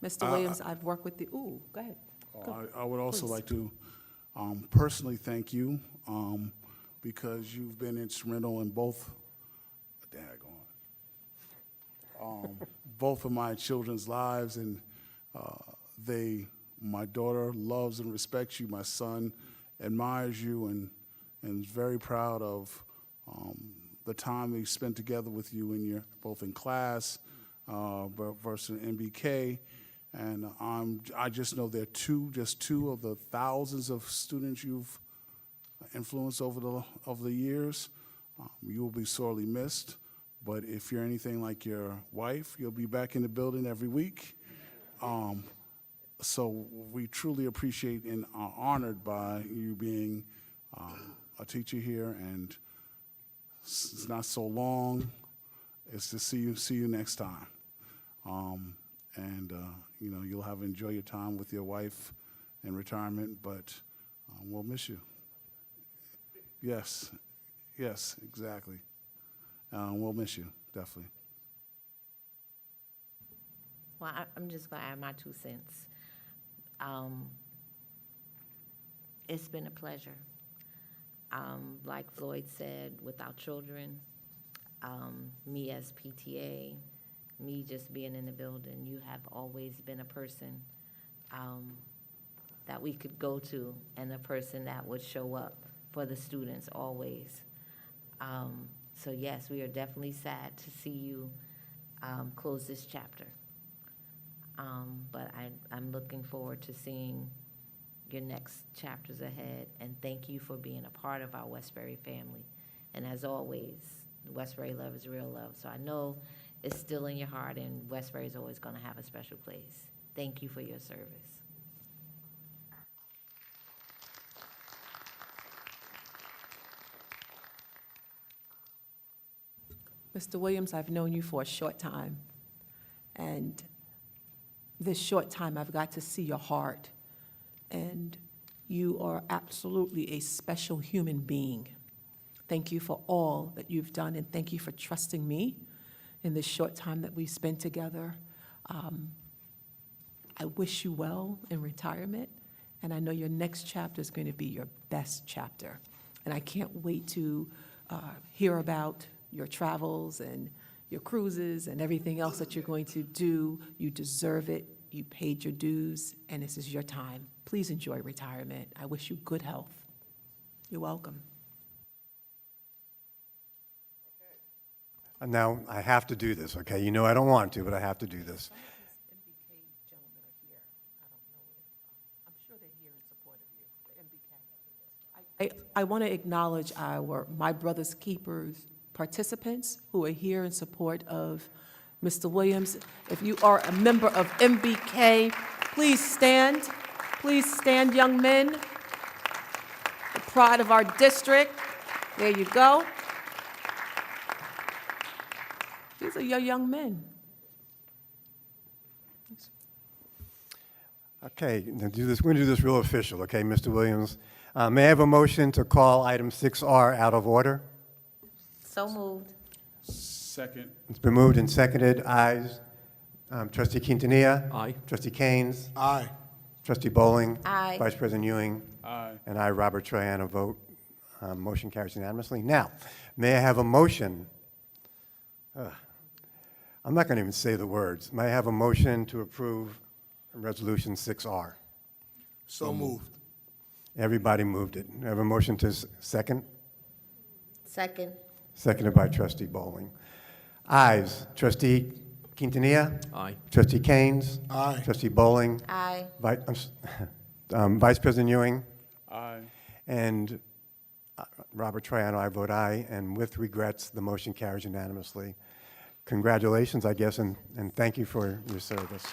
Mr. Williams, I've worked with the, ooh, go ahead.
I would also
Please.
like to personally thank you because you've been instrumental in both of my children's lives, and my daughter loves and respects you. My son admires you and is very proud of the time we spent together with you both in class versus MBK. And I just know they're just two of the thousands of students you've influenced over the years. You will be sorely missed, but if you're anything like your wife, you'll be back in the building every week. So we truly appreciate and are honored by you being a teacher here, and it's not so long. It's to see you next time. You'll enjoy your time with your wife in retirement, but we'll miss you. Yes, exactly. We'll miss you, definitely.
Well, I'm just going to add my 2 cents. It's been a pleasure. Like Floyd said, with our children, me as PTA, me just being in the building, you have always been a person that we could go to and a person that would show up for the students always. So yes, we are definitely sad to see you close this chapter. But I'm looking forward to seeing your next chapters ahead, and thank you for being a part of our Westbury family. And as always, Westbury love is real love. So I know it's still in your heart, and Westbury is always going to have a special place. Thank you for your service.
Mr. Williams, I've known you for a short time, and this short time I've got to see your heart, and you are absolutely a special human being. Thank you for all that you've done, and thank you for trusting me in this short time that we spent together. I wish you well in retirement, and I know your next chapter is going to be your best chapter. And I can't wait to hear about your travels and your cruises and everything else that you're going to do. You deserve it. You paid your dues, and this is your time. Please enjoy retirement. I wish you good health. You're welcome.
Now, I have to do this, okay? You know I don't want to, but I have to do this.
I want to acknowledge my brother's keepers participants who are here in support of Mr. Williams. If you are a member of MBK, please stand. Please stand, young men. The pride of our district. There you go. These are your young men.
Okay, now do this, we're going to do this real official, okay, Mr. Williams? May I have a motion to call item 6R out of order?
So moved.
Second.
It's been moved and seconded. Ayes. Trustee Quintanilla?
Aye.
Trustee Keynes?
Aye.
Trustee Bowling?
Aye.
Vice President Ewing?
Aye.
And I, Robert Troiano, vote. Motion carries unanimously. Now, may I have a motion? I'm not going to even say the words. May I have a motion to approve Resolution 6R?
So moved.
Everybody moved it. I have a motion to second?
Second.
Seconded by Trustee Bowling. Ayes. Trustee Quintanilla?
Aye.
Trustee Keynes?
Aye.
Trustee Bowling?
Aye.
Vice President Ewing?
Aye.
And Robert Troiano, I vote aye. And with regrets, the motion carries unanimously. Congratulations, I guess, and thank you for your service.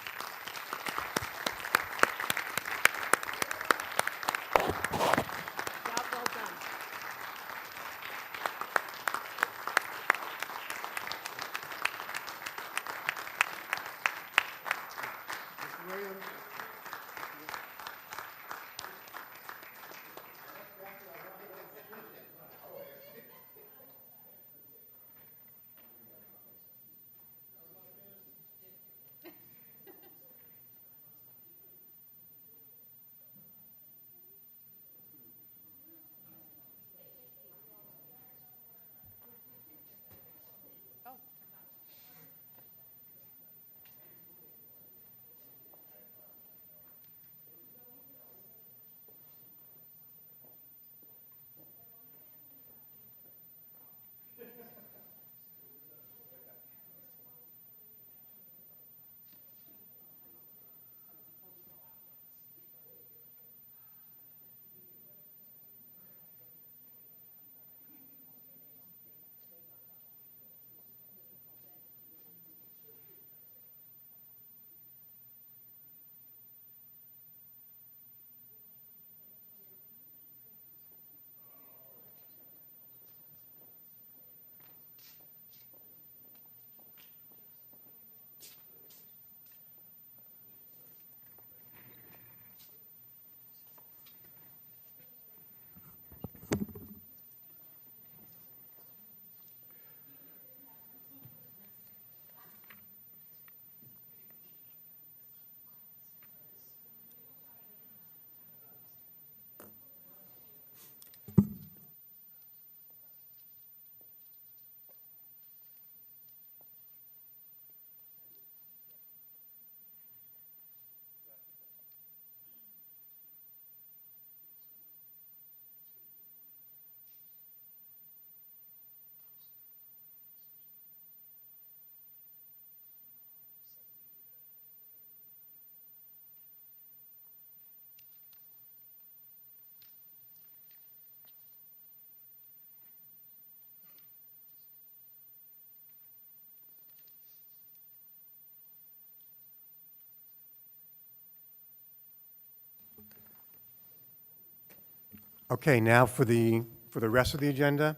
Okay, now for the rest of the agenda,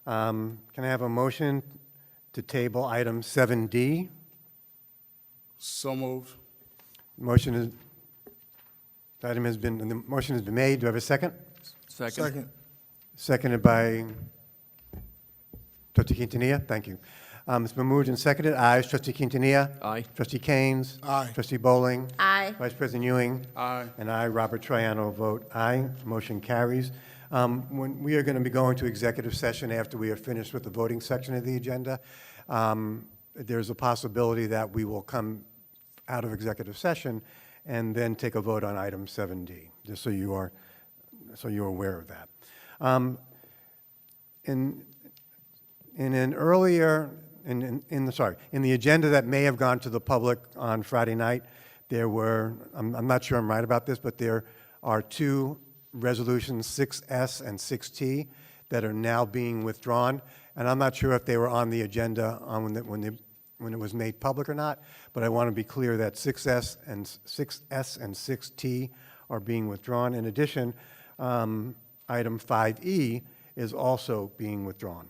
can I have a motion to table item 7D?
So moved.
Motion is, the item has been, the motion has been made. Do I have a second?
Second.
Seconded by Trustee Quintanilla. Thank you. It's been moved and seconded. Ayes. Trustee Quintanilla.
Aye.
Trustee Keynes.
Aye.
Trustee Bowling.
Aye.
Vice President Ewing.
Aye.
And I, Robert Troiano, vote aye. Motion carries. When we are going to be going to executive session after we are finished with the voting section of the agenda, there's a possibility that we will come out of executive session and then take a vote on item 7D, just so you're aware of that. In the agenda that may have gone to the public on Friday night, there were, I'm not sure I'm right about this, but there are two resolutions, 6S and 6T, that are now being withdrawn. And I'm not sure if they were on the agenda when it was made public or not, but I want to be clear that 6S and 6T are being withdrawn. In addition, item 5E is also being withdrawn.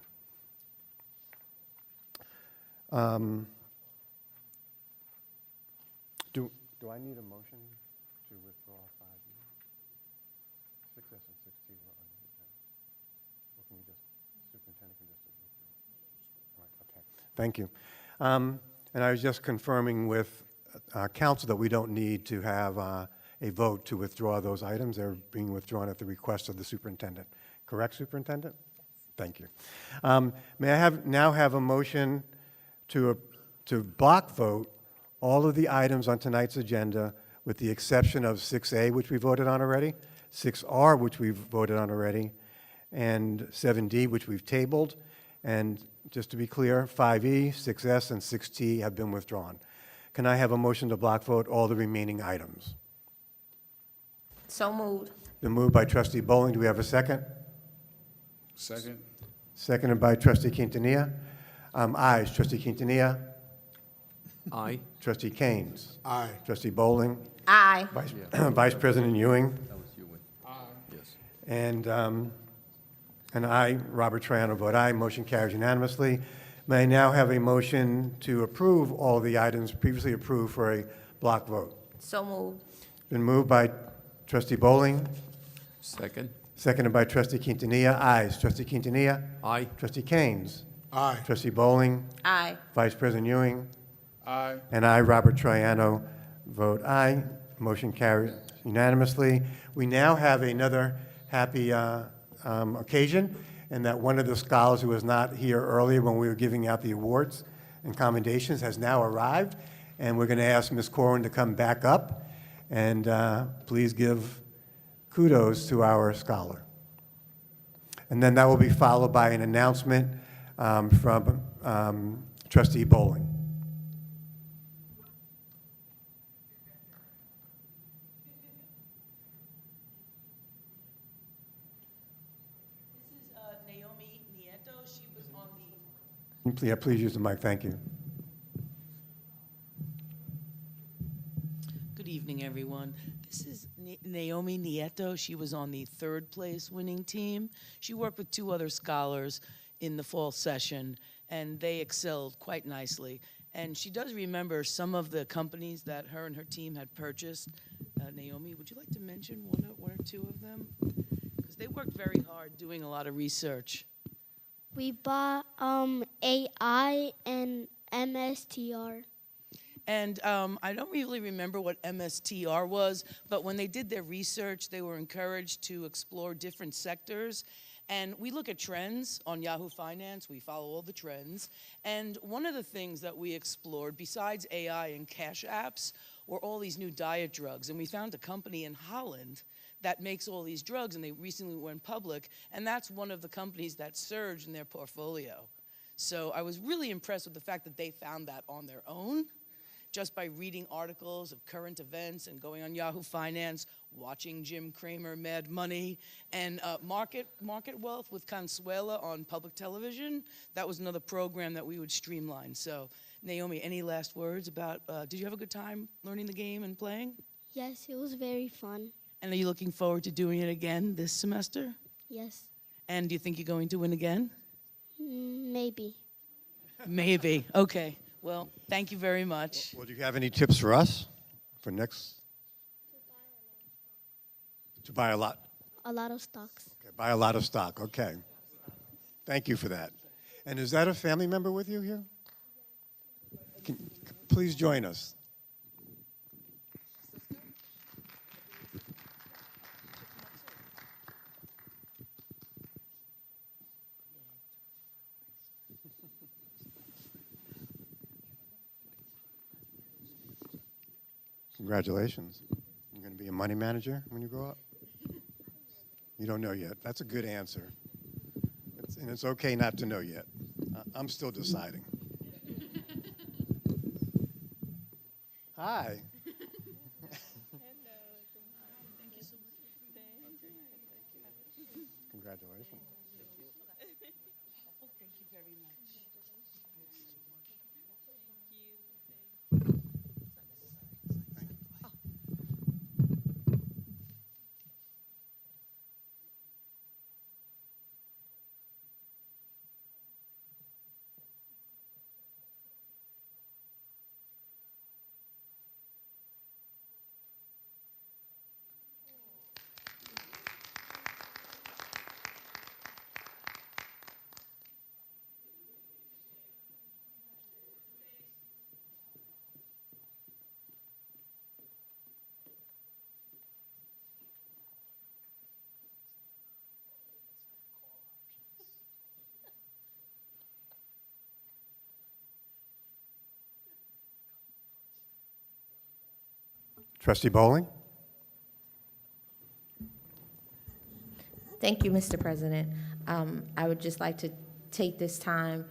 Do I need a motion to withdraw 5E? 6S and 6T were on the agenda. Or can we just, superintendent can just withdraw? Right, okay. Thank you. And I was just confirming with council that we don't need to have a vote to withdraw those items. They're being withdrawn at the request of the superintendent. Correct, superintendent? Thank you. May I now have a motion to block vote all of the items on tonight's agenda with the exception of 6A, which we voted on already, 6R, which we've voted on already, and 7D, which we've tabled. And just to be clear, 5E, 6S, and 6T have been withdrawn. Can I have a motion to block vote all the remaining items?
So moved.
Been moved by trustee Bowling. Do we have a second?
Second.
Seconded by trustee Quintanilla. Ayes. Trustee Quintanilla.
Aye.
Trustee Keynes.
Aye.
Trustee Bowling.
Aye.
Vice President Ewing.
That was you. Aye. Yes.
And I, Robert Troiano, vote aye. Motion carries unanimously. May I now have a motion to approve all the items previously approved for a block vote?
So moved.
Been moved by trustee Bowling,
Second.
seconded by trustee Quintanilla. Ayes. Trustee Quintanilla.
Aye.
Trustee Keynes.
Aye.
Trustee Bowling.
Aye.
Vice President Ewing.
Aye.
And I, Robert Troiano, vote aye. Motion carries unanimously. We now have another happy occasion, and that one of the scholars who was not here earlier when we were giving out the awards and commendations has now arrived, and we're going to ask Ms. Corwin to come back up and please give kudos to our scholar. And then that will be followed by an announcement from trustee Bowling.
Naomi Nieto. She was on the
Yeah, please use the mic. Thank you.
Good evening, everyone. This is Naomi Nieto. She was on the third place winning team. She worked with two other scholars in the fall session, and they excelled quite nicely. And she does remember some of the companies that her and her team had purchased. Naomi, would you like to mention one or two of them? Because they worked very hard doing a lot of research.
We bought AI and MSTR.
And I don't really remember what MSTR was, but when they did their research, they were encouraged to explore different sectors. And we look at trends on Yahoo Finance. We follow all the trends. And one of the things that we explored, besides AI and cash apps, were all these new diet drugs. And we found a company in Holland that makes all these drugs, and they recently went public. And that's one of the companies that surged in their portfolio. So I was really impressed with the fact that they found that on their own, just by reading articles of current events and going on Yahoo Finance, watching Jim Cramer, Mad Money, and Market Wealth with Consuela on public television. That was another program that we would streamline. So, Naomi, any last words about, did you have a good time learning the game and playing?
Yes, it was very fun.
And are you looking forward to doing it again this semester?
Yes,
And do you think you're going to win again?
maybe.
Maybe, okay. Well, thank you very much.
Well, do you have any tips for us for next? To buy a lot.
A lot of stocks.
Okay, buy a lot of stock. Okay. Thank you for that. And is that a family member with you here? Please join us. Congratulations. You're going to be a money manager when you grow up? You don't know yet. That's a good answer. And it's okay not to know yet. I'm still deciding. Hi. Congratulations. Trustee Bowling?
Thank you, Mr. President. I would just like to take this time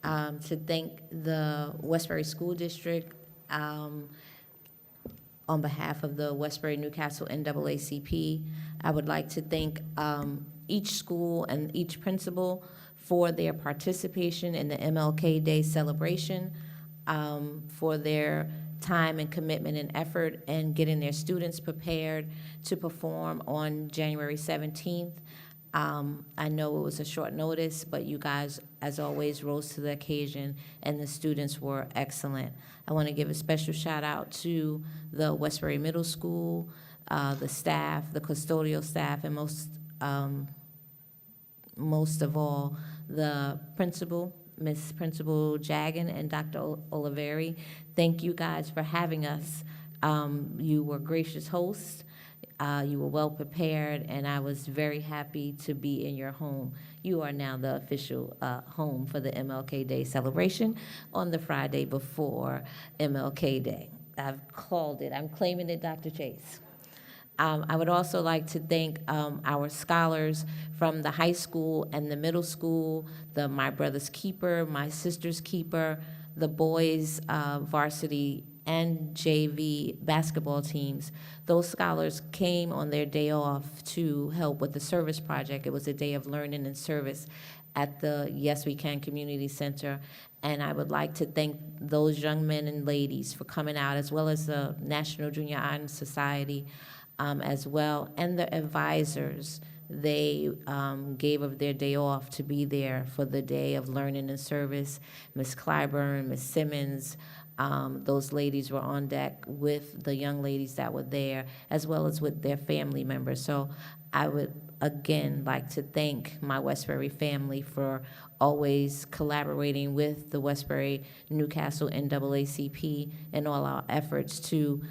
to thank the Westbury School District on behalf of the Westbury Newcastle NAACP. I would like to thank each school and each principal for their participation in the MLK Day celebration, for their time and commitment and effort and getting their students prepared to perform on January 17th. I know it was a short notice, but you guys, as always, rose to the occasion, and the students were excellent. I want to give a special shout out to the Westbury Middle School, the staff, the custodial staff, and most of all, the principal, Miss Principal Jagan and Dr. Oliveri. Thank you guys for having us. You were gracious hosts. You were well prepared, and I was very happy to be in your home. You are now the official home for the MLK Day celebration on the Friday before MLK Day. I've called it. I'm claiming it, Dr. Chase. I would also like to thank our scholars from the high school and the middle school, the My Brother's Keeper, My Sister's Keeper, the boys varsity and JV basketball teams. Those scholars came on their day off to help with the service project. It was a day of learning and service at the Yes We Can Community Center. And I would like to thank those young men and ladies for coming out, as well as the National Junior Honor Society as well, and the advisors. They gave of their day off to be there for the day of learning and service. Ms. Clyburn, Ms. Simmons, those ladies were on deck with the young ladies that were there, as well as with their family members. So I would, again, like to thank my Westbury family for always collaborating with the Westbury Newcastle NAACP in all our efforts to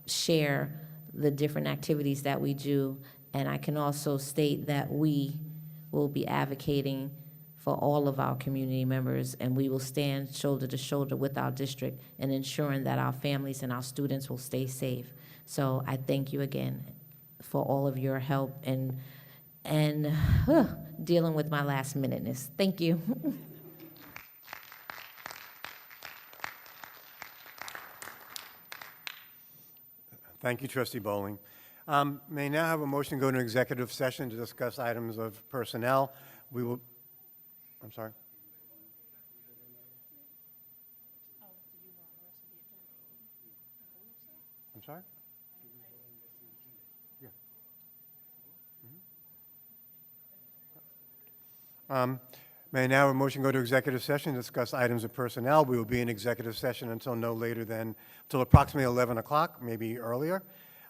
share the different activities that we do. And I can also state that we will be advocating for all of our community members, and we will stand shoulder to shoulder with our district in ensuring that our families and our students will stay safe. So I thank you again for all of your help and dealing with my last minuteness. Thank you.
Thank you, Trustee Bowling. May I now have a motion to go into executive session to discuss items of personnel. We will, I'm sorry. I'm sorry? Yeah. May I now have a motion to go to executive session to discuss items of personnel. We will be in executive session until no later than, until approximately 11 o'clock, maybe earlier.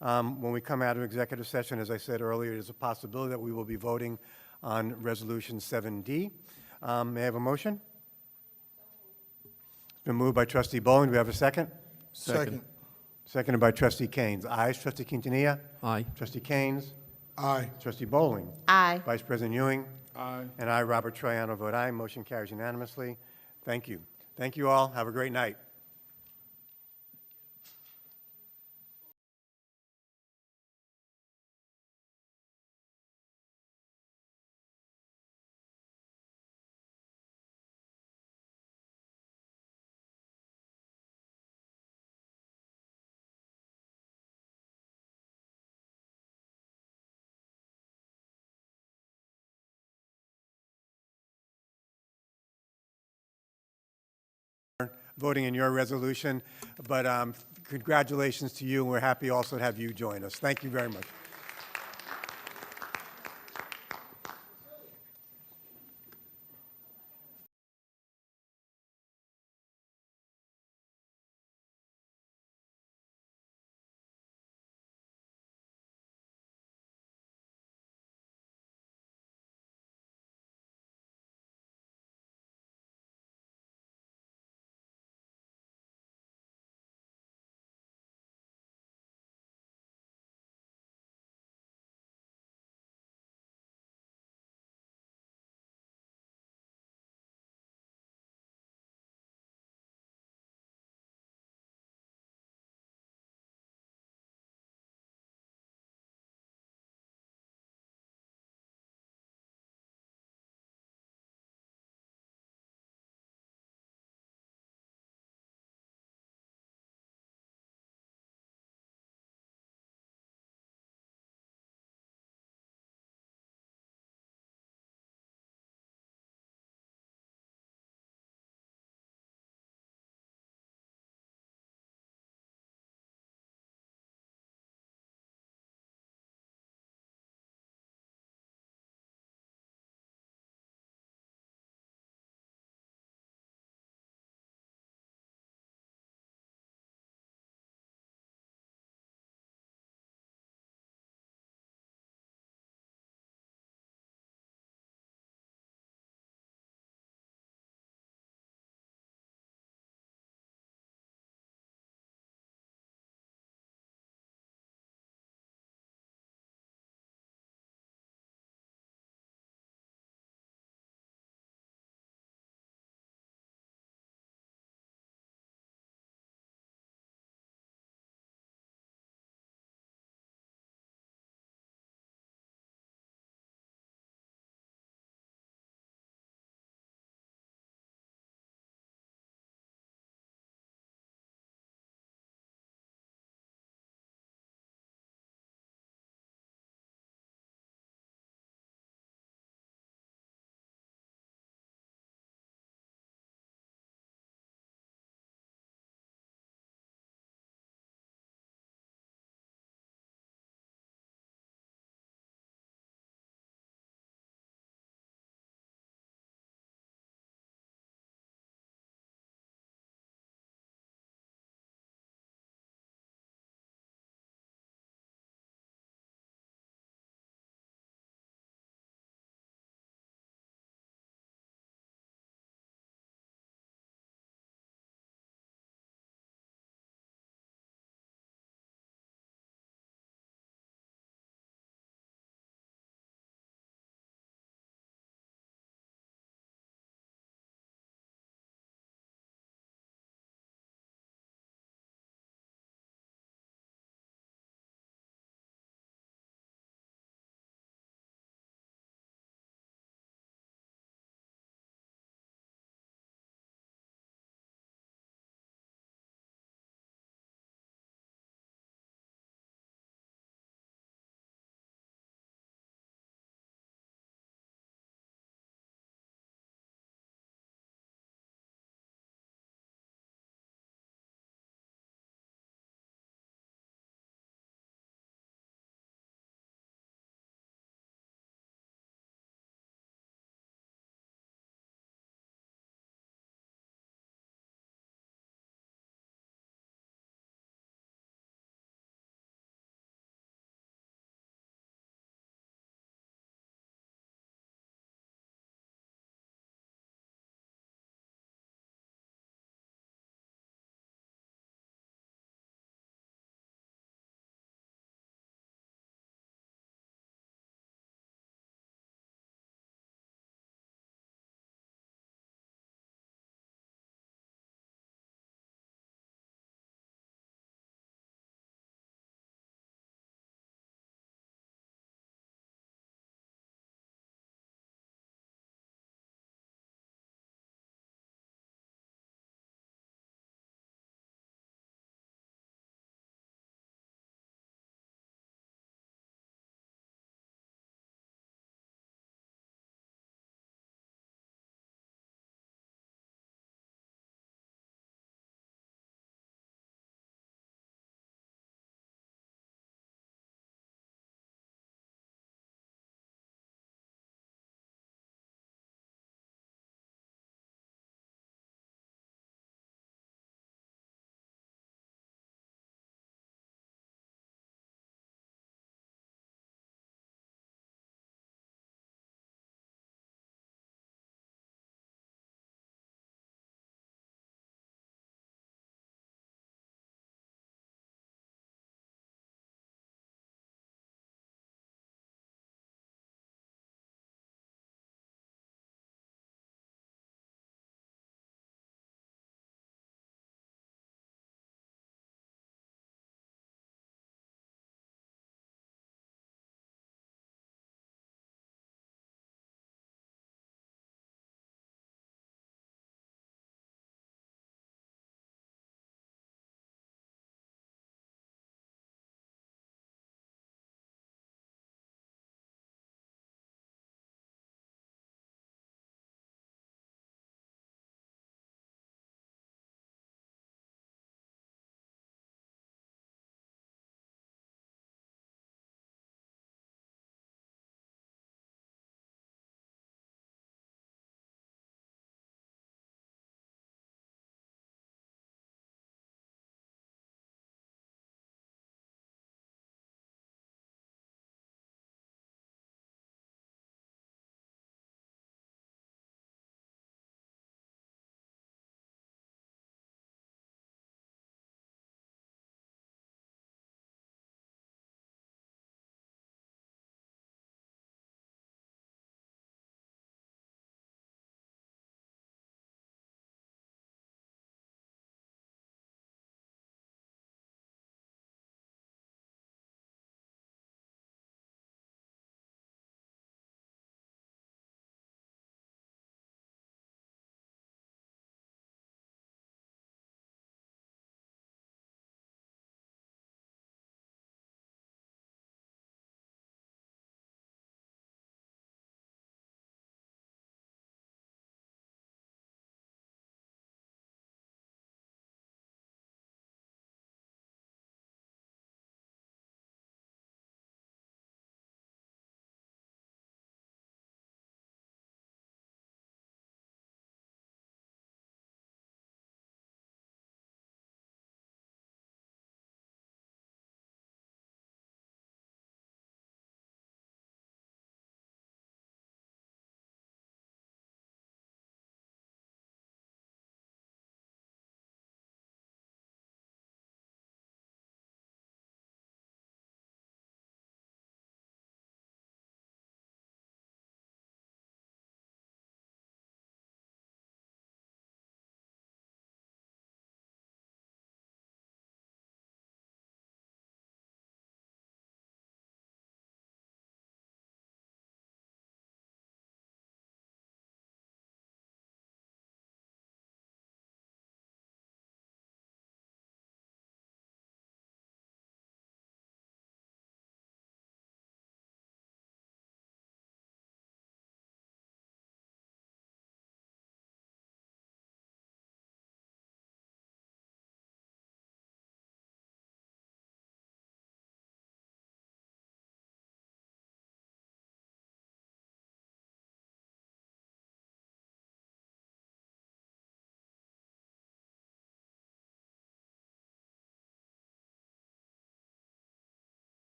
When we come out of executive session, as I said earlier, there's a possibility that we will be voting on Resolution 7D. May I have a motion? It's been moved by Trustee Bowling. Do we have a second?
Second.
Seconded by Trustee Keynes. Ayes, Trustee Quintanilla?
Aye.
Trustee Keynes?
Aye.
Trustee Bowling?
Aye.
Vice President Ewing?
Aye.
And I, Robert Troiano, vote aye. Motion carries unanimously. Thank you. Thank you all. Have a great night. voting in your resolution. But congratulations to you, and we're happy also to have you join us. Thank you very much.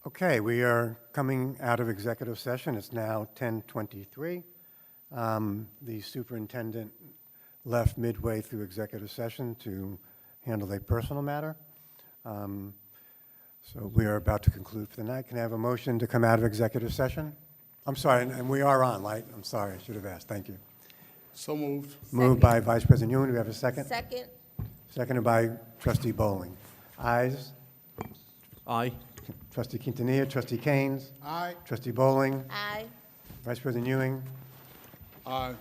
Okay, we are coming out of executive session. It's now 10:23. The superintendent left midway through executive session to handle a personal matter. So we are about to conclude for the night. Can I have a motion to come out of executive session? I'm sorry, and we are on, right? I'm sorry, I should have asked. Thank you.
So moved.
Moved by Vice President Ewan. Do we have a second?
Second.
Seconded by Trustee Bowling. Ayes?
Aye.
Trustee Quintanilla, Trustee Keynes,
Aye.
Trustee Bowling,
Aye.
Vice President Ewing,
Aye.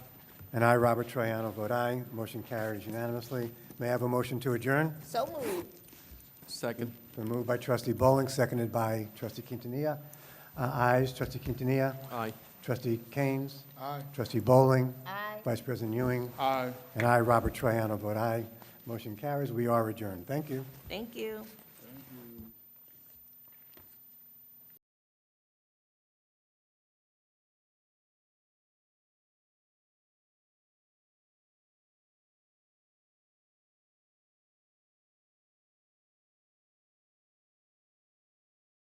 and I, Robert Troiano, vote aye. Motion carries unanimously. May I have a motion to adjourn?
So moved.
Second.
Been moved by Trustee Bowling, seconded by Trustee Quintanilla. Ayes, Trustee Quintanilla,
Aye.
Trustee Keynes,
Aye.
Trustee Bowling,
Aye.
Vice President Ewing,
Aye.
and I, Robert Troiano, vote aye. Motion carries. We are adjourned. Thank you.
Thank you.